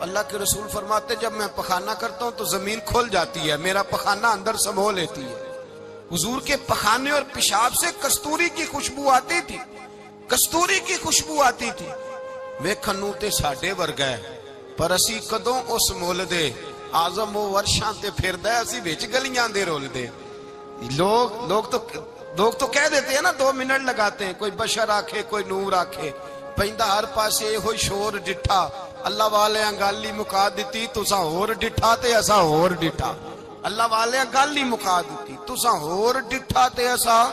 اللہ کے رسول فرماتے جب میں پخانہ کرتا ہوں تو زمین کھل جاتی ہے، میرا پخانہ اندر سمو لیتی ہے۔ حضور کے پخانے اور پیشاب سے کستوری کی خوشبو آتی تھی، کستوری کی خوشبو آتی تھی۔ ویکھنوں تے ساڈے ورگا ہے پر اسی کدوں اس مول دے، آزم و ورشاں تے پھردا ہے اسی وچ گلیاں دے رول دے۔ لوگ تو کہہ دیتے ہیں نا 2 منٹ لگاتے ہیں، کوئی بشر آکھے کوئی نور آکھے، پیندا ہر پاسے ہوئی شور ڈٹھا، اللہ والے گالی مکا دیتی تساں ہور ڈٹھا تے اساں ہور ڈٹھا۔ اللہ والے گل ہی مکا دیتی، تساں ہور ڈٹھا تے اساں۔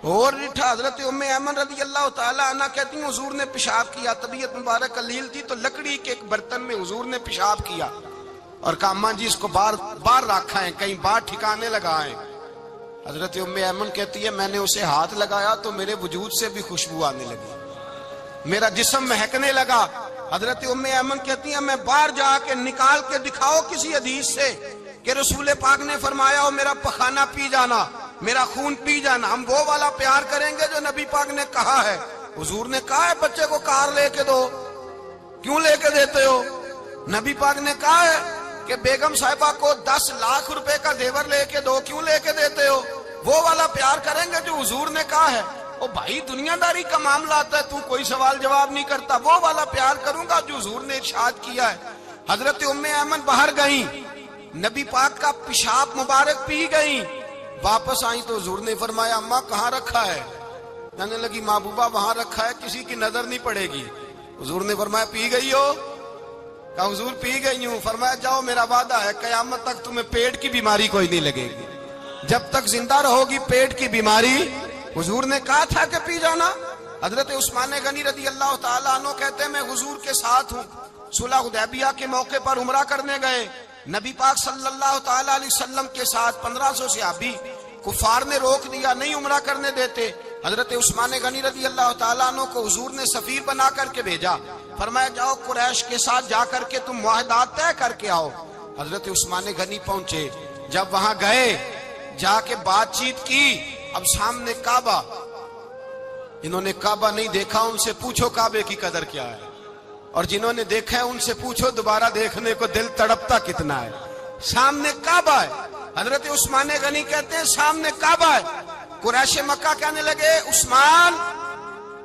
اور ریٹھا حضرت ام ایمن رضی اللہ تعالی عنہ کہتی ہیں حضور نے پیشاب کیا، طبیعت مبارک قلیل تھی تو لکڑی کے ایک برتن میں حضور نے پیشاب کیا اور کہا اماں جی اس کو باہر رکھا ہے، کہیں باہر ٹھکانے لگائیں۔ حضرت ام ایمن کہتی ہے میں نے اسے ہاتھ لگایا تو میرے وجود سے بھی خوشبو آنے لگی، میرا جسم مہکنے لگا۔ حضرت ام ایمن کہتی ہیں میں باہر جا کے نکال کے دکھاؤ کسی حدیث سے کہ رسول پاک نے فرمایا ہو میرا پخانہ پی جانا، میرا خون پی جانا، ہم وہ والا پیار کریں گے جو نبی پاک نے کہا ہے۔ حضور نے کہا ہے بچے کو کار لے کے دو، کیوں لے کے دیتے ہو؟ نبی پاک نے کہا ہے کہ بیگم صاحبہ کو 10 لاکھ روپے کا زیور لے کے دو، کیوں لے کے دیتے ہو؟ وہ والا پیار کریں گے جو حضور نے کہا ہے۔ او بھائی دنیا داری کا معاملہ آتا ہے، تو کوئی سوال جواب نہیں کرتا، وہ والا پیار کروں گا جو حضور نے ارشاد کیا ہے۔ حضرت ام ایمن باہر گئیں، نبی پاک کا پیشاب مبارک پی گئیں، واپس آئیں تو حضور نے فرمایا اماں کہاں رکھا ہے؟ کہنے لگی محبوبہ وہاں رکھا ہے، کسی کی نظر نہیں پڑے گی۔ حضور نے فرمایا پی گئی ہو؟ کہا حضور پی گئی ہوں۔ فرمایا جاؤ میرا وعدہ ہے قیامت تک تمہیں پیٹ کی بیماری کوئی نہیں لگے گی، جب تک زندہ رہو گی پیٹ کی بیماری۔ حضور نے کہا تھا کہ پی جانا۔ حضرت عثمان غنی رضی اللہ تعالیٰ عنہ کہتے ہیں میں حضور کے ساتھ ہوں، صلح حدیبیہ کے موقع پر عمرہ کرنے گئے، نبی پاک صلی اللہ تعالیٰ علیہ وسلم کے ساتھ 1500 صحابی، کفار نے روک دیا، نہیں عمرہ کرنے دیتے۔ حضرت عثمان غنی رضی اللہ تعالیٰ عنہ کو حضور نے سفیر بنا کر کے بھیجا، فرمایا جاؤ قریش کے ساتھ جا کر کے تم معاہدات طے کر کے آؤ۔ حضرت عثمان غنی پہنچے، جب وہاں گئے جا کے بات چیت کی، اب سامنے کعبہ، جنہوں نے کعبہ نہیں دیکھا ان سے پوچھو کعبے کی قدر کیا ہے، اور جنہوں نے دیکھا ہے ان سے پوچھو دوبارہ دیکھنے کو دل تڑپتا کتنا ہے۔ سامنے کعبہ ہے، حضرت عثمان غنی کہتے ہیں سامنے کعبہ ہے۔ قریش مکہ کہنے لگے عثمان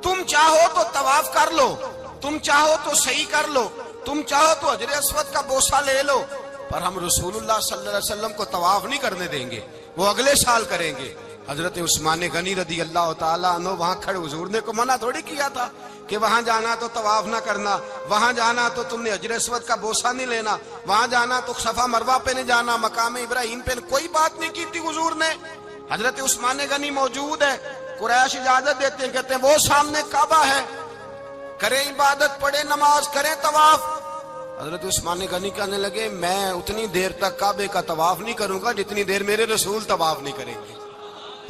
تم چاہو تو طواف کر لو، تم چاہو تو صحیح کر لو، تم چاہو تو حجر اسود کا بوسہ لے لو، پر ہم رسول اللہ صلی اللہ علیہ وسلم کو طواف نہیں کرنے دیں گے، وہ اگلے سال کریں گے۔ حضرت عثمان غنی رضی اللہ تعالیٰ عنہ وہاں کھڑے، حضور نے کو منع تھوڑی کیا تھا کہ وہاں جانا تو طواف نہ کرنا، وہاں جانا تو تم نے حجر اسود کا بوسہ نہیں لینا، وہاں جانا تو صفا مروہ پہ نہیں جانا، مقام ابراہیم پہ کوئی بات نہیں کی تھی حضور نے۔ حضرت عثمان غنی موجود ہے، قریش اجازت دیتے ہیں، کہتے ہیں وہ سامنے کعبہ ہے، کریں عبادت، پڑھیں نماز، کریں طواف۔ حضرت عثمان غنی کہنے لگے میں اتنی دیر تک کعبے کا طواف نہیں کروں گا جتنی دیر میرے رسول طواف نہیں کریں گے۔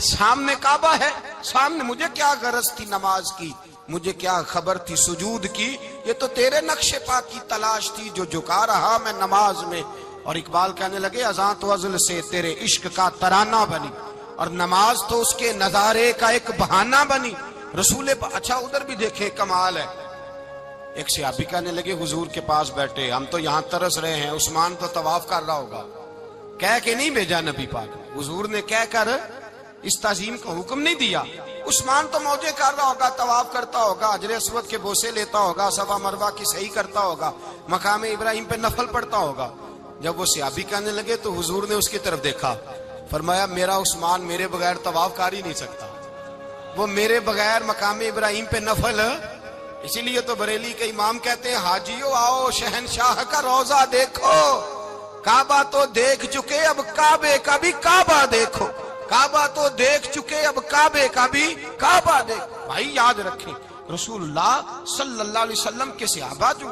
سامنے کعبہ ہے، سامنے، مجھے کیا غرض تھی نماز کی، مجھے کیا خبر تھی سجود کی، یہ تو تیرے نقش پاک کی تلاش تھی جو جھکا رہا میں نماز میں۔ اور اقبال کہنے لگے اذان تو ازل سے تیرے عشق کا ترانہ بنی، اور نماز تو اس کے نظارے کا ایک بہانہ بنی۔ رسول اچھا ادھر بھی دیکھیں کمال ہے، ایک صحابی کہنے لگے حضور کے پاس بیٹھے ہم تو یہاں ترس رہے ہیں، عثمان تو طواف کر رہا ہوگا، کہہ کے نہیں بھیجا نبی پاک، حضور نے کہہ کر اس تعظیم کا حکم نہیں دیا۔ عثمان تو موجے کر رہا ہوگا، طواف کرتا ہوگا، حجر اسود کے بوسے لیتا ہوگا، صفا مروہ کی صحیح کرتا ہوگا، مقام ابراہیم پہ نفل پڑھتا ہوگا۔ جب وہ صحابی کہنے لگے تو حضور نے اس کی طرف دیکھا، فرمایا میرا عثمان میرے بغیر طواف کر ہی نہیں سکتا، وہ میرے بغیر مقام ابراہیم پہ نفل۔ اسی لیے تو بریلی کے امام کہتے ہیں حاجیو آؤ شہنشاہ کا روضہ دیکھو، کعبہ تو دیکھ چکے اب کعبے کا بھی کعبہ دیکھو، کعبہ تو دیکھ چکے اب کعبے کا بھی کعبہ دیکھو۔ بھائی یاد رکھیں رسول اللہ صلی اللہ علیہ وسلم کے صحابہ جو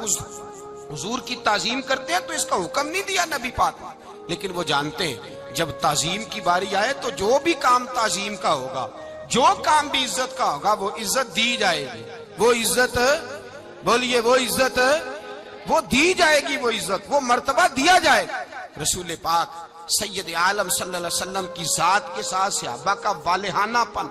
حضور کی تعظیم کرتے ہیں تو اس کا حکم نہیں دیا نبی پاک، لیکن وہ جانتے ہیں جب تعظیم کی باری آئے تو جو بھی کام تعظیم کا ہوگا، جو کام بھی عزت کا ہوگا وہ عزت دی جائے گی، وہ عزت بولیے، وہ عزت وہ دی جائے گی، وہ عزت وہ مرتبہ دیا جائے گا۔ رسول پاک سید عالم صلی اللہ علیہ وسلم کی ذات کے ساتھ صحابہ کا والہانہ پن،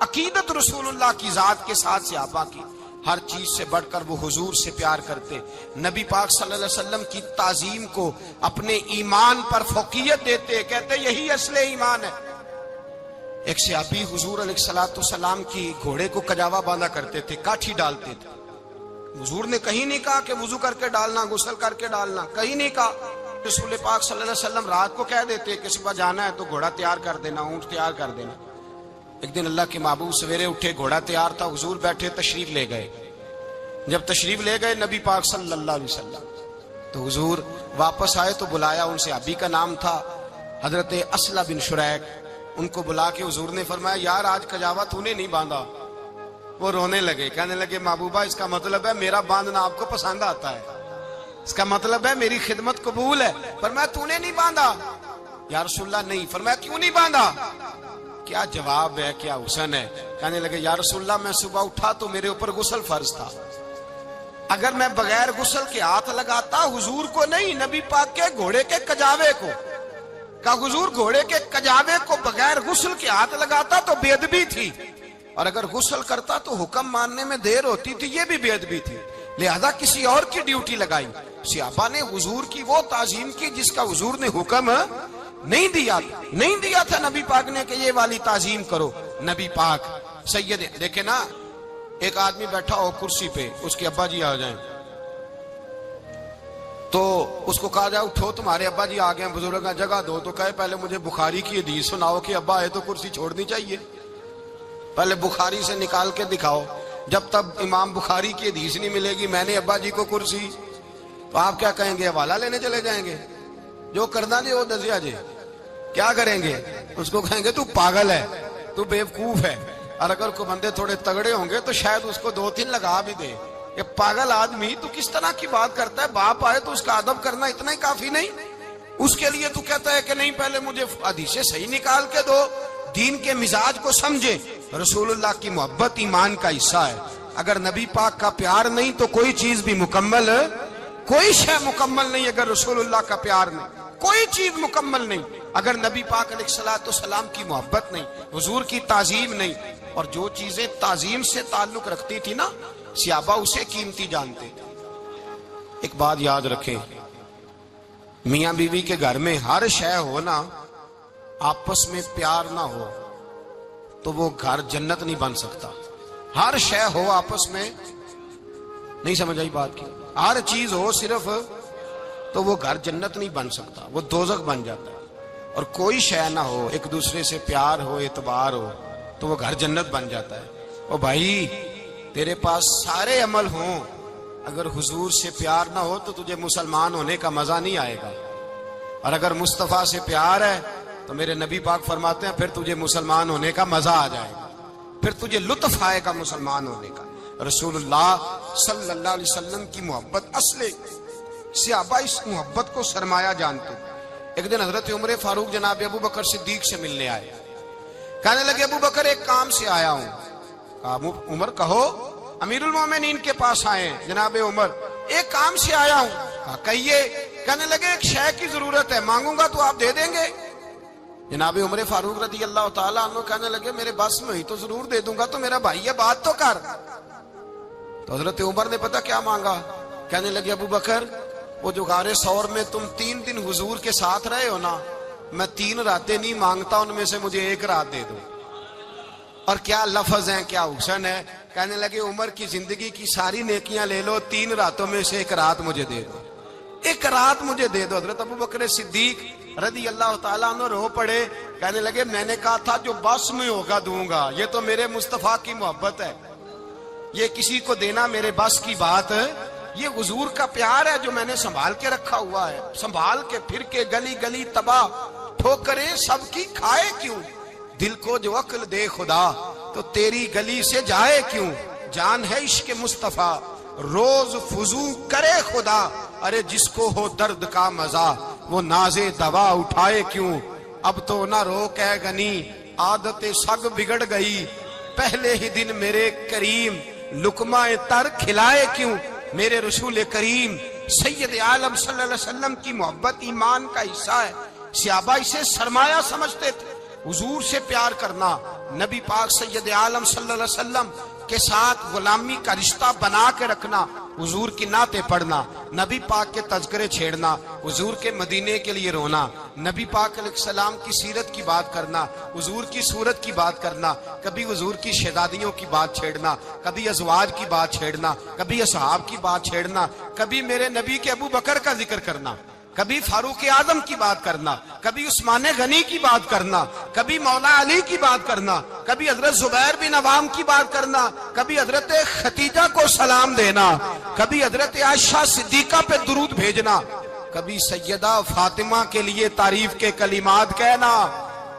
عقیدت رسول اللہ کی ذات کے ساتھ صحابہ کی، ہر چیز سے بڑھ کر وہ حضور سے پیار کرتے، نبی پاک صلی اللہ علیہ وسلم کی تعظیم کو اپنے ایمان پر فوقیت دیتے، کہتے یہی اصل ایمان ہے۔ ایک صحابی حضور علیہ الصلوۃ والسلام کی گھوڑے کو کجاوا باندھا کرتے تھے، کاٹھی ڈالتے تھے، حضور نے کہیں نہیں کہا کہ وضو کر کے ڈالنا، غسل کر کے ڈالنا، کہیں نہیں کہا۔ رسول پاک صلی اللہ علیہ وسلم رات کو کہہ دیتے کہ صبح جانا ہے تو گھوڑا تیار کر دینا، اونٹ تیار کر دینا۔ ایک دن اللہ کے محبوب سویرے اٹھے، گھوڑا تیار تھا، حضور بیٹھے تشریف لے گئے۔ جب تشریف لے گئے نبی پاک صلی اللہ علیہ وسلم تو حضور واپس آئے تو بلایا، ان سے ابھی کا نام تھا حضرت اسلہ بن شریک، ان کو بلا کے حضور نے فرمایا یار آج کجاوا تو نے نہیں باندھا. وہ رونے لگے, کہنے لگے محبوبہ اس کا مطلب ہے میرا باندھنا آپ کو پسند آتا ہے, اس کا مطلب ہے میری خدمت قبول ہے. فرمایا تو نے نہیں باندھا؟ یا رسول اللہ نہیں. فرمایا کیوں نہیں باندھا؟ کیا جواب ہے, کیا حسن ہے. کہنے لگے یا رسول اللہ میں صبح اٹھا تو میرے اوپر غسل فرض تھا, اگر میں بغیر غسل کے ہاتھ لگاتا حضور کو نہیں نبی پاک کے گھوڑے کے کجاوے کو, کہ حضور گھوڑے کے کجاوے کو بغیر غسل کے ہاتھ لگاتا تو بے ادبی تھی, اور اگر غسل کرتا تو حکم ماننے میں دیر ہوتی تھی, یہ بھی بے ادبی تھی. لہذا کسی اور کی ڈیوٹی لگائی. صحابہ نے حضور کی وہ تعظیم کی جس کا حضور نے حکم نہیں دیا تھا نبی پاک نے کہ یہ والی تعظیم کرو. نبی پاک سید دیکھیں نا, ایک آدمی بیٹھا ہو کرسی پہ, اس کے ابا جی آ جائیں تو اس کو کہا جائے اٹھو تمہارے ابا جی آ گئے بزرگ جگہ دو, تو کہے پہلے مجھے بخاری کی حدیث سناؤ کہ ابا آئے تو کرسی چھوڑنی چاہیے, پہلے بخاری سے نکال کے دکھاؤ. جب تک امام بخاری کی حدیث نہیں ملے گی میں نے ابا جی کو کرسی, تو آپ کیا کہیں گے, حوالہ لینے چلے جائیں گے, جو کرنا جی وہ دسیا جی, کیا کریں گے, اس کو کہیں گے تو پاگل ہے, تو بیوقوف ہے. اور اگر کوئی بندے تھوڑے تگڑے ہوں گے تو شاید اس کو 2-3 لگا بھی دے, یہ پاگل آدمی تو کس طرح کی بات کرتا ہے, باپ آئے تو اس کا ادب کرنا اتنا ہی کافی نہیں, اس کے لیے تو کہتا ہے کہ نہیں پہلے مجھے حدیثیں صحیح نکال کے دو, دین کے مزاج کو سمجھے. رسول اللہ کی محبت ایمان کا حصہ ہے, اگر نبی پاک کا پیار نہیں تو کوئی چیز بھی مکمل, کوئی شے مکمل نہیں. اگر رسول اللہ کا پیار نہیں کوئی چیز مکمل نہیں, اگر نبی پاک علیہ الصلوۃ والسلام کی محبت نہیں, حضور کی تعظیم نہیں. اور جو چیزیں تعظیم سے تعلق رکھتی تھی نا صحابہ اسے قیمتی جانتے تھے. ایک بات یاد رکھیں, میاں بیوی کے گھر میں ہر شے ہو نا, آپس میں پیار نہ ہو تو وہ گھر جنت نہیں بن سکتا. ہر شے ہو آپس میں, نہیں سمجھ آئی بات کی, ہر چیز ہو صرف تو وہ گھر جنت نہیں بن سکتا, وہ دوزخ بن جاتا ہے. اور کوئی شے نہ ہو, ایک دوسرے سے پیار ہو, اعتبار ہو, تو وہ گھر جنت بن جاتا ہے. او بھائی تیرے پاس سارے عمل ہوں, اگر حضور سے پیار نہ ہو تو تجھے مسلمان ہونے کا مزہ نہیں آئے گا, اور اگر مصطفیٰ سے پیار ہے تو میرے نبی پاک فرماتے ہیں پھر تجھے مسلمان ہونے کا مزہ آ جائے گا, پھر تجھے لطف آئے گا مسلمان ہونے کا. رسول اللہ صلی اللہ علیہ وسلم کی محبت اصل, صحابہ اس محبت کو سرمایہ جانتے. ایک دن حضرت عمر فاروق جناب ابو بکر صدیق سے ملنے آئے, کہنے لگے ابو بکر ایک کام سے آیا ہوں. کہا عمر کہو. امیر المومنین کے پاس آئے, جناب عمر ایک کام سے آیا ہوں. کہا کہیے. کہنے لگے ایک شے کی ضرورت ہے, مانگوں گا تو آپ دے دیں گے؟ جناب عمر فاروق رضی اللہ تعالیٰ عنہ کہنے لگے میرے بس میں ہی تو ضرور دے دوں گا, تو میرا بھائی ہے بات تو کر. تو حضرت عمر نے پتہ کیا مانگا, کہنے لگے ابو بکر وہ جو غار ثور میں تم 3 دن حضور کے ساتھ رہے ہو نا, میں 3 راتیں نہیں مانگتا, ان میں سے مجھے 1 رات دے دو. اور کیا لفظ ہیں, کیا حسن ہے. کہنے لگے عمر کی زندگی کی ساری نیکیاں لے لو, 3 راتوں میں سے 1 رات مجھے دے دو, 1 رات مجھے دے دو. حضرت ابو بکر صدیق رضی اللہ تعالیٰ عنہ رو پڑے, کہنے لگے میں نے کہا تھا جو بس میں ہوگا دوں گا, یہ تو میرے مصطفیٰ کی محبت ہے, یہ کسی کو دینا میرے بس کی بات ہے, یہ حضور کا پیار ہے جو میں نے سنبھال کے رکھا ہوا ہے. سنبھال کے پھر کے گلی گلی تباہ, ٹھوکریں سب کی کھائے کیوں, دل کو جو عقل دے خدا تو تیری گلی سے جائے کیوں. جان ہے عشق مصطفیٰ روز فضو کرے خدا, ارے جس کو ہو درد کا مزہ وہ نازے دوا اٹھائے کیوں. اب تو نہ روک ہے غنی عادت سگ بگڑ گئی, پہلے ہی دن میرے کریم لقمہ تر کھلائے کیوں. میرے رسول کریم سید عالم صلی اللہ علیہ وسلم کی محبت ایمان کا حصہ ہے. صحابہ اسے سرمایہ سمجھتے تھے, حضور سے پیار کرنا, نبی پاک سید عالم صلی اللہ علیہ وسلم کے ساتھ غلامی کا رشتہ بنا کے رکھنا, حضور کی نعتیں پڑھنا, نبی پاک کے تذکرے چھیڑنا, حضور کے مدینے کے لیے رونا, نبی پاک علیہ السلام کی سیرت کی بات کرنا, حضور کی صورت کی بات کرنا, کبھی حضور کی شہزادیوں کی بات چھیڑنا, کبھی ازواج کی بات چھیڑنا, کبھی اصحاب کی بات چھیڑنا, کبھی میرے نبی کے ابو بکر کا ذکر کرنا, کبھی فاروق اعظم کی بات کرنا, کبھی عثمان غنی کی بات کرنا, کبھی مولا علی کی بات کرنا, کبھی حضرت زبیر بن عوام کی بات کرنا, کبھی حضرت خدیجہ کو سلام دینا, کبھی حضرت عائشہ صدیقہ پہ درود بھیجنا, کبھی سیدہ فاطمہ کے لیے تعریف کے کلمات کہنا,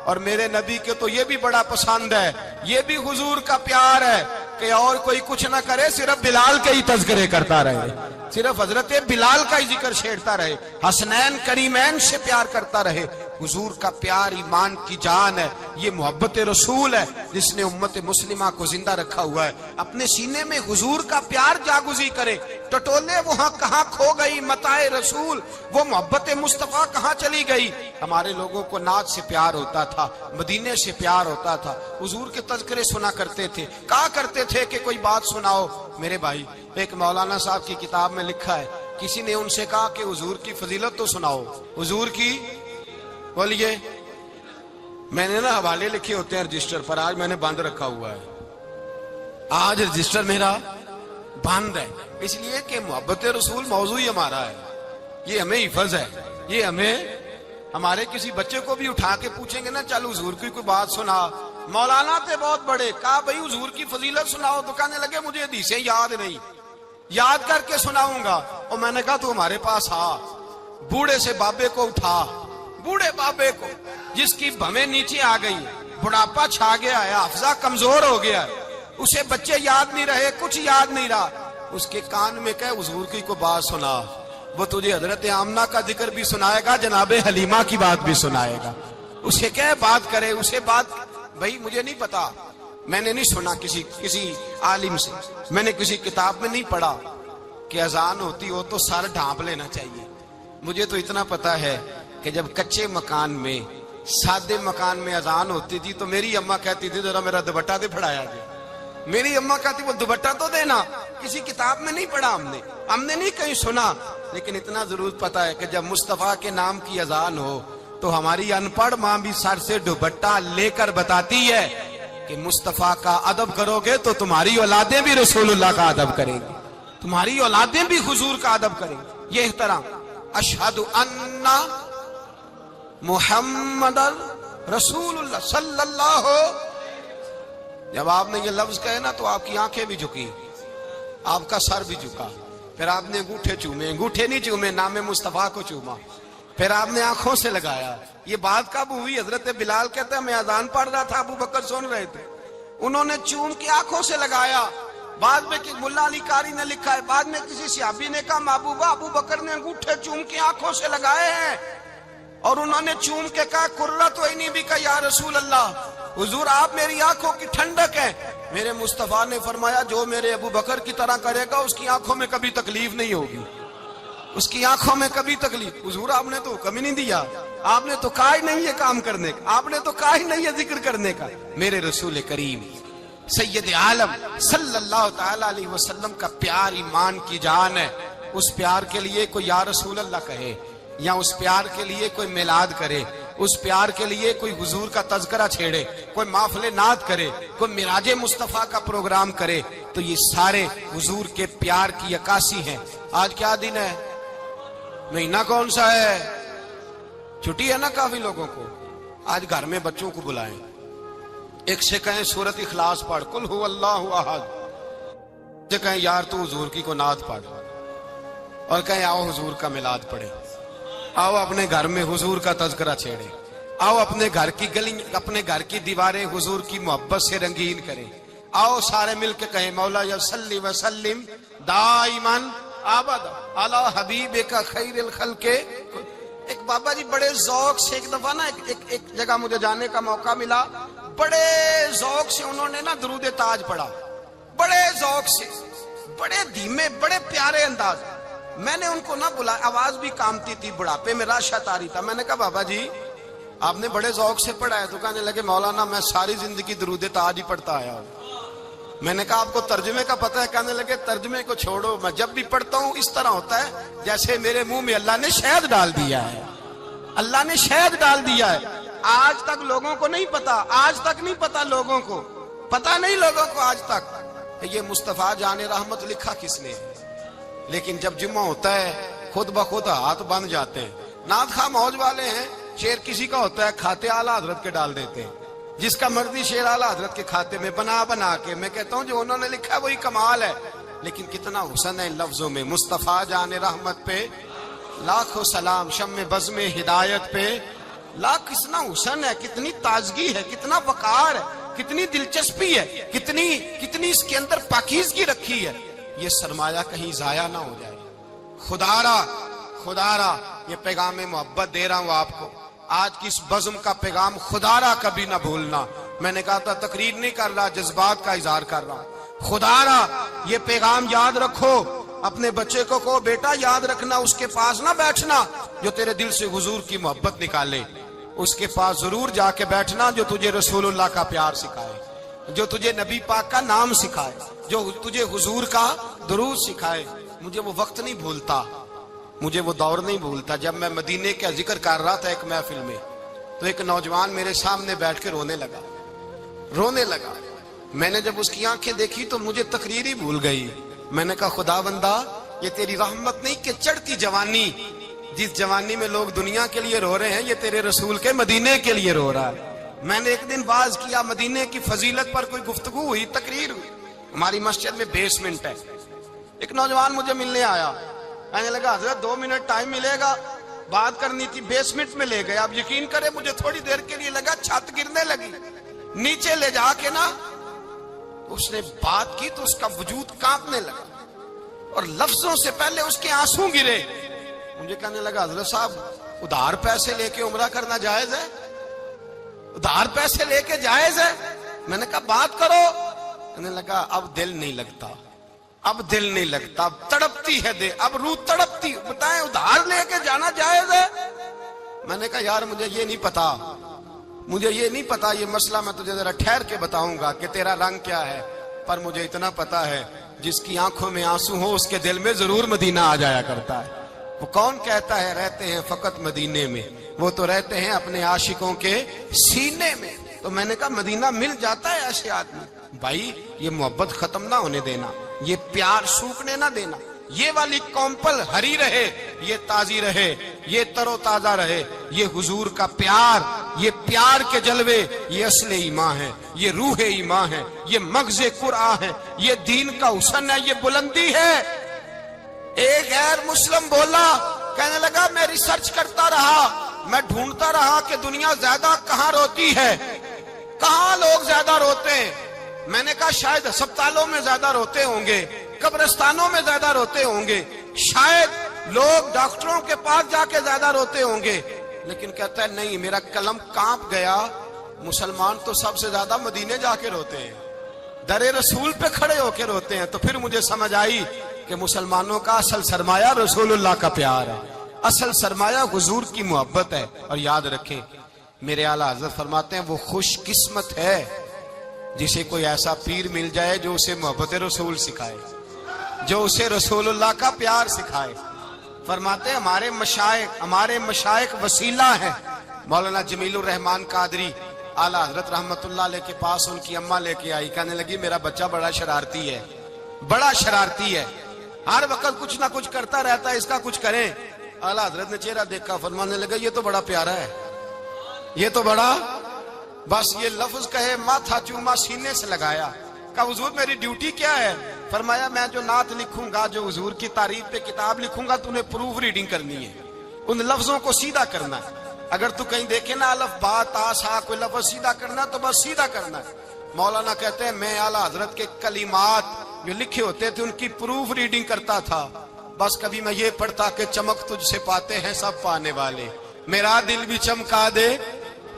اور میرے نبی کے تو یہ بھی بڑا پسند ہے، یہ بھی حضور کا پیار ہے کہ اور کوئی کچھ نہ کرے، صرف بلال کے ہی تذکرے کرتا رہے، صرف حضرت بلال کا ہی ذکر چھیڑتا رہے، حسنین کریمین سے پیار کرتا رہے۔ حضور کا پیار ایمان کی جان ہے، یہ محبت رسول ہے جس نے امت مسلمہ کو زندہ رکھا ہوا ہے۔ اپنے سینے میں حضور کا پیار جاگزی کرے، ٹٹولے وہاں کہاں کھو گئی متاع رسول، وہ محبت مصطفیٰ کہاں چلی گئی۔ ہمارے لوگوں کو نعت سے پیار ہوتا تھا، مدینے سے پیار ہوتا تھا، حضور کے تذکرے سنا کرتے تھے، کہا کرتے تھے کہ کوئی بات سناؤ۔ میرے بھائی، ایک مولانا صاحب کی کتاب میں لکھا ہے، کسی نے ان سے کہا کہ حضور کی فضیلت تو سناؤ، حضور کی بولیے۔ میں نے نا حوالے لکھے ہوتے ہیں رجسٹر پر، آج میں نے بند رکھا ہوا ہے، آج رجسٹر میرا بند ہے، اس لیے کہ محبت رسول موضوع ہی ہمارا ہے، یہ ہمیں حفظ ہے، یہ ہمیں ہمارے کسی بچے کو بھی اٹھا کے پوچھیں گے نا چل حضور کی کوئی بات سنا، مولانا تھے بہت بڑے، کہا بھائی حضور کی فضیلت سناؤ، تو کہنے لگے مجھے حدیثیں یاد نہیں، یاد کر کے سناؤں گا۔ اور میں نے کہا تو ہمارے پاس آ، بوڑھے سے بابے کو اٹھا، بوڑھے بابے کو جس کی بھویں نیچے آ گئی، بڑھاپا چھا گیا ہے، حافظہ کمزور ہو گیا ہے، اسے بچے یاد نہیں رہے، کچھ یاد نہیں رہا، اس کے کان میں کہے حضور کی کو بات سنا، وہ تجھے حضرت آمنہ کا ذکر بھی سنائے گا، جناب حلیمہ کی بات بھی سنائے گا، اسے کہے بات کرے، اسے بات۔ بھائی مجھے نہیں پتا، میں نے نہیں سنا کسی عالم سے، میں نے کسی کتاب میں نہیں پڑھا کہ اذان ہوتی ہو تو سر ڈھانپ لینا چاہیے۔ مجھے تو اتنا پتا ہے کہ جب کچے مکان میں، سادے مکان میں اذان ہوتی تھی تو میری اماں کہتی تھی ذرا میرا دوپٹہ دے پھڑایا جائے، میری اماں کہتی وہ دوپٹہ تو دینا، کسی کتاب میں نہیں پڑھا ہم نے نہیں کہیں سنا، لیکن اتنا ضرور پتا ہے کہ جب مصطفیٰ کے نام کی اذان ہو تو ہماری ان پڑھ ماں بھی سر سے دوپٹہ لے کر بتاتی ہے کہ مصطفیٰ کا ادب کرو گے تو تمہاری اولادیں بھی رسول اللہ کا ادب کریں گی، تمہاری اولادیں بھی حضور کا ادب کریں گی۔ یہ احترام، اشہد ان محمد رسول اللہ صلی اللہ ہو، جب آپ نے یہ لفظ کہے نا تو آپ کی آنکھیں بھی جھکی، آپ کا سر بھی جھکا، پھر آپ نے انگوٹھے چومے، انگوٹھے نہیں چومے، نام مصطفیٰ کو چوما، پھر آپ نے آنکھوں سے لگایا۔ یہ بات کب ہوئی؟ حضرت بلال کہتے ہیں میں اذان پڑھ رہا تھا، ابو بکر سن رہے تھے، انہوں نے چوم کے آنکھوں سے لگایا۔ بعد میں کہ ملا علی قاری نے لکھا ہے، بعد میں کسی صحابی نے کہا محبوبہ ابو بکر نے انگوٹھے چوم کے آنکھوں سے لگائے ہیں، اور انہوں نے چوم کے کہا قرۃ عینی بک یا رسول اللہ، حضور آپ میری آنکھوں کی ٹھنڈک ہے۔ میرے مصطفیٰ نے فرمایا جو میرے ابو بکر کی طرح کرے گا اس کی آنکھوں میں کبھی تکلیف نہیں ہوگی، اس کی آنکھوں میں کبھی تکلیف۔ حضور آپ نے تو حکم ہی نہیں دیا، آپ نے تو کہا ہی نہیں یہ کام کرنے کا، آپ نے تو کہا ہی نہیں یہ ذکر کرنے کا۔ میرے رسول کریم سید عالم صلی اللہ تعالی علیہ وسلم کا پیار ایمان کی جان ہے۔ اس پیار کے لیے کوئی یا رسول اللہ کہے، یا اس پیار کے لیے کوئی میلاد کرے، اس پیار کے لیے کوئی حضور کا تذکرہ چھیڑے، کوئی محفل نعت کرے، کوئی معراج مصطفیٰ کا پروگرام کرے، تو یہ سارے حضور کے پیار کی عکاسی ہیں۔ آج کیا دن ہے؟ مہینہ کون سا ہے؟ چھٹی ہے نا کافی لوگوں کو۔ آج گھر میں بچوں کو بلائیں، ایک سے کہیں سورۃ اخلاص پڑھ، قل هو اللہ احد، سے کہیں یار تو حضور کی کو نعت پڑھ، اور کہیں آؤ حضور کا میلاد پڑھیں، آؤ اپنے گھر میں حضور کا تذکرہ چھیڑیں، آؤ اپنے گھر کی گلی، اپنے گھر کی دیواریں حضور کی محبت سے رنگین کریں، آؤ سارے مل کے کہیں مولا یا صلی وسلم دائما ابدا علی حبیبک خیر الخلق۔ ایک بابا جی بڑے ذوق سے، ایک دفعہ نا ایک جگہ مجھے جانے کا موقع ملا، بڑے ذوق سے انہوں نے نا درود تاج پڑھا، بڑے ذوق سے، بڑے دھیمے، بڑے پیارے انداز۔ میں نے ان کو نہ بلایا، آواز بھی کامتی تھی، بڑھاپے میں راشت آ رہی تھا۔ میں نے کہا بابا جی آپ نے بڑے ذوق سے پڑھا ہے، تو کہنے لگے مولانا میں ساری زندگی درود تاج ہی پڑھتا آیا ہوں۔ میں نے کہا آپ کو ترجمے کا پتہ ہے؟ کہنے لگے ترجمے کو چھوڑو، میں جب بھی پڑھتا ہوں اس طرح ہوتا ہے جیسے میرے منہ میں اللہ نے شہد ڈال دیا ہے، اللہ نے شہد ڈال دیا ہے۔ آج تک لوگوں کو نہیں پتا، آج تک نہیں پتا لوگوں کو، پتا نہیں لوگوں کو آج تک یہ مصطفیٰ جان رحمت لکھا کس نے۔ لیکن جب جمعہ ہوتا ہے خود بخود ہاتھ بند جاتے ہیں۔ نعت خواہ موج والے ہیں، شعر کسی کا ہوتا ہے کھاتے اعلیٰ حضرت کے ڈال دیتے ہیں، جس کا مرضی شعر اعلیٰ حضرت کے کھاتے میں بنا کے۔ میں کہتا ہوں جو انہوں نے لکھا ہے وہی کمال ہے، لیکن کتنا حسن ہے ان لفظوں میں۔ مصطفیٰ جان رحمت پہ لاکھوں سلام، شم بزم ہدایت پہ لا کتنا حسن ہے، کتنی تازگی ہے، کتنا وقار ہے، کتنی دلچسپی ہے، کتنی اس کے اندر پاکیزگی رکھی ہے. یہ سرمایہ کہیں ضائع نہ ہو جائے. خدا را یہ پیغام محبت دے رہا ہوں آپ کو. آج کی اس بزم کا پیغام خدا را کبھی نہ بھولنا. میں نے کہا تھا تقریر نہیں کر رہا، جذبات کا اظہار کر رہا ہوں. خدا را یہ پیغام یاد رکھو. اپنے بچے کو کہو بیٹا یاد رکھنا، اس کے پاس نہ بیٹھنا جو تیرے دل سے حضور کی محبت نکالے. اس کے پاس ضرور جا کے بیٹھنا جو تجھے رسول اللہ کا پیار سکھائے، جو تجھے نبی پاک کا نام سکھائے، جو تجھے حضور کا درود سکھائے. مجھے وہ وقت نہیں بھولتا، مجھے وہ دور نہیں بھولتا جب میں مدینے کا ذکر کر رہا تھا ایک محفل میں، تو ایک نوجوان میرے سامنے بیٹھ کے رونے لگا. میں نے جب اس کی آنکھیں دیکھی تو مجھے تقریر ہی بھول گئی. میں نے کہا خدا بندہ یہ تیری رحمت نہیں کہ چڑھتی جوانی، جس جوانی میں لوگ دنیا کے لیے رو رہے ہیں، یہ تیرے رسول کے مدینے کے لیے رو رہا ہے. میں نے ایک دن باز کیا، مدینے کی فضیلت پر کوئی گفتگو ہوئی، تقریر ہوئی. ہماری مسجد میں بیسمنٹ ہے. ایک نوجوان مجھے ملنے آیا، کہنے لگا حضرت 2 منٹ ٹائم ملے گا، بات کرنی تھی. بیسمنٹ میں لے گئے. آپ یقین کریں مجھے تھوڑی دیر کے لیے لگا چھت گرنے لگی. نیچے لے جا کے نا اس نے بات کی تو اس کا وجود کانپنے لگا اور لفظوں سے پہلے اس کے آنسو گرے. مجھے کہنے لگا حضرت صاحب ادھار پیسے لے کے عمرہ کرنا جائز ہے؟ ادھار پیسے لے کے جائز ہے؟ میں نے کہا بات کرو. کہنے لگا اب دل نہیں لگتا، اب تڑپتی ہے دل، اب روح تڑپتی. بتائیں ادھار لے کے جانا جائز ہے؟ میں نے کہا یار مجھے یہ نہیں پتا یہ مسئلہ میں تجھے ذرا ٹھہر کے بتاؤں گا کہ تیرا رنگ کیا ہے. پر مجھے اتنا پتا ہے جس کی آنکھوں میں آنسو ہو اس کے دل میں ضرور مدینہ آ جایا کرتا ہے. وہ کون کہتا ہے رہتے ہیں فقط مدینے میں؟ وہ تو رہتے ہیں اپنے عاشقوں کے سینے میں. تو میں نے کہا مدینہ مل جاتا ہے ایسے آدمی. بھائی یہ محبت ختم نہ ہونے دینا، یہ پیار سوکھنے نہ دینا. یہ والی کومپل ہری رہے، یہ تازی رہے، یہ تر و تازہ رہے. یہ حضور کا پیار، یہ پیار کے جلوے، یہ اصل ایمان ہے، یہ روح ایمان ہے، یہ مغز قرآن ہے، یہ دین کا حسن ہے، یہ بلندی ہے. ایک غیر مسلم بولا، کہنے لگا میں ریسرچ کرتا رہا، میں ڈھونڈتا رہا کہ دنیا زیادہ کہاں روتی ہے، کہاں لوگ زیادہ روتے ہیں. میں نے کہا شاید ہسپتالوں میں زیادہ روتے ہوں گے، قبرستانوں میں زیادہ روتے ہوں گے، شاید لوگ ڈاکٹروں کے پاس جا کے زیادہ روتے ہوں گے. لیکن کہتا ہے نہیں، میرا قلم کانپ گیا. مسلمان تو سب سے زیادہ مدینے جا کے روتے ہیں، در رسول پہ کھڑے ہو کے روتے ہیں. تو پھر مجھے سمجھ آئی کہ مسلمانوں کا اصل سرمایہ رسول اللہ کا پیار ہے، اصل سرمایہ حضور کی محبت ہے. اور یاد رکھیں میرے اعلیٰ حضرت فرماتے ہیں وہ خوش قسمت ہے جسے کوئی ایسا پیر مل جائے جو اسے محبت رسول سکھائے، جو اسے رسول اللہ کا پیار سکھائے. فرماتے ہیں ہمارے مشائخ وسیلہ ہیں. مولانا جمیل الرحمان قادری اعلیٰ حضرت رحمت اللہ علیہ کے پاس ان کی اماں لے کے آئی. کہنے لگی میرا بچہ بڑا شرارتی ہے، ہر وقت کچھ نہ کچھ کرتا رہتا ہے، اس کا کچھ کریں. اعلیٰ حضرت نے چہرہ دیکھا، فرمانے لگا یہ تو بڑا پیارا ہے، یہ تو بڑا، بس یہ لفظ کہے ماتھا چوما سینے سے لگایا. کہا حضور میری ڈیوٹی کیا ہے؟ فرمایا میں جو نعت لکھوں گا، جو حضور کی تعریف پہ کتاب لکھوں گا، تو انہیں پروف ریڈنگ کرنی ہے، ان لفظوں کو سیدھا کرنا ہے. اگر تو کہیں دیکھے نا الف با تا سا کوئی لفظ سیدھا کرنا تو بس سیدھا کرنا ہے. مولانا کہتے ہیں میں اعلیٰ حضرت کے کلمات جو لکھے ہوتے تھے ان کی پروف ریڈنگ کرتا تھا. بس کبھی میں یہ پڑھتا کہ چمک تجھ سے پاتے ہیں سب پانے والے، میرا دل بھی چمکا دے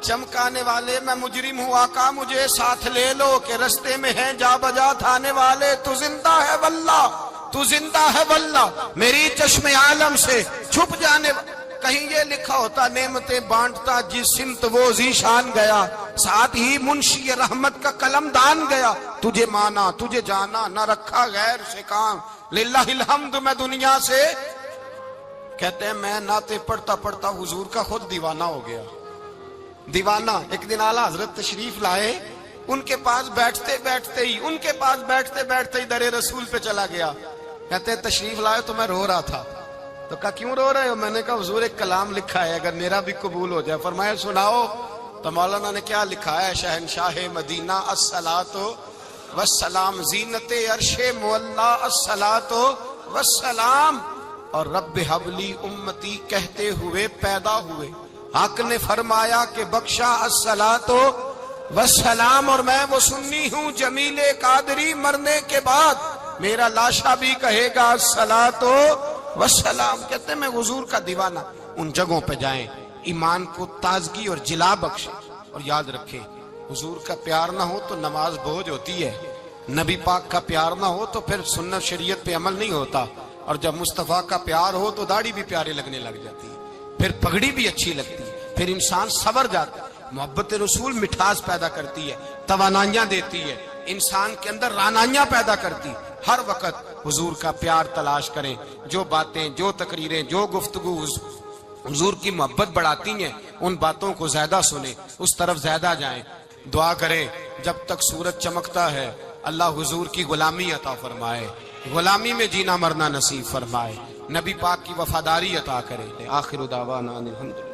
چمکانے والے. میں مجرم ہوں آقا مجھے ساتھ لے لو کہ رستے میں ہیں جا بجا تھانے والے. تو زندہ ہے واللہ میری چشم عالم سے چھپ جانے. کہیں یہ لکھا ہوتا نعمتیں بانٹتا جس سمت وہ ذیشان گیا، ساتھ ہی منشی رحمت کا قلم دان گیا. تجھے مانا تجھے جانا نہ رکھا غیر سے کام، للہ الحمد میں دنیا سے. کہتے ہیں میں نعتیں پڑھتا پڑھتا حضور کا خود دیوانہ ہو گیا. دیوانہ. ایک دن اعلیٰ حضرت تشریف لائے، ان کے پاس بیٹھتے بیٹھتے ہی در رسول پہ چلا گیا. کہتے ہیں تشریف لائے تو میں رو رہا تھا. تو کہا کیوں رو رہے ہو؟ میں نے کہا حضور ایک کلام لکھا ہے اگر میرا بھی قبول ہو جائے. فرمایا سناؤ. تو مولانا نے کیا لکھا ہے؟ شہنشاہ مدینہ الصلاۃ والسلام، زینت عرش مولا الصلاۃ والسلام، اور رب حبلی امتی کہتے ہوئے پیدا ہوئے. حق نے فرمایا کہ بخشا الصلاۃ والسلام، اور میں وہ سنی ہوں جمیل قادری مرنے کے بعد میرا لاشا بھی کہے گا الصلاۃ والسلام۔ کہتے ہیں میں حضور کا دیوانہ۔ ان جگہوں پہ جائیں، ایمان کو تازگی اور جلا بخشے، اور یاد رکھیں حضور کا پیار نہ ہو تو نماز بوجھ ہوتی ہے، نبی پاک کا پیار نہ ہو تو پھر سنت شریعت پہ عمل نہیں ہوتا، اور جب مصطفیٰ کا پیار ہو تو داڑھی بھی پیارے لگنے لگ جاتی ہے، پھر پگڑی بھی اچھی لگتی ہے، پھر انسان سنور جاتا ہے۔ محبت رسول مٹھاس پیدا کرتی ہے، توانائیاں دیتی ہے، انسان کے اندر رانائیاں پیدا کرتی۔ ہر وقت حضور کا پیار تلاش کریں، جو باتیں، جو تقریریں، جو گفتگو حضور کی محبت بڑھاتی ہیں ان باتوں کو زیادہ سنیں، اس طرف زیادہ جائیں۔ دعا کریں جب تک سورج چمکتا ہے اللہ حضور کی غلامی عطا فرمائے، غلامی میں جینا مرنا نصیب فرمائے، نبی پاک کی وفاداری عطا کرے۔ آخر دعوانا الحمدللہ۔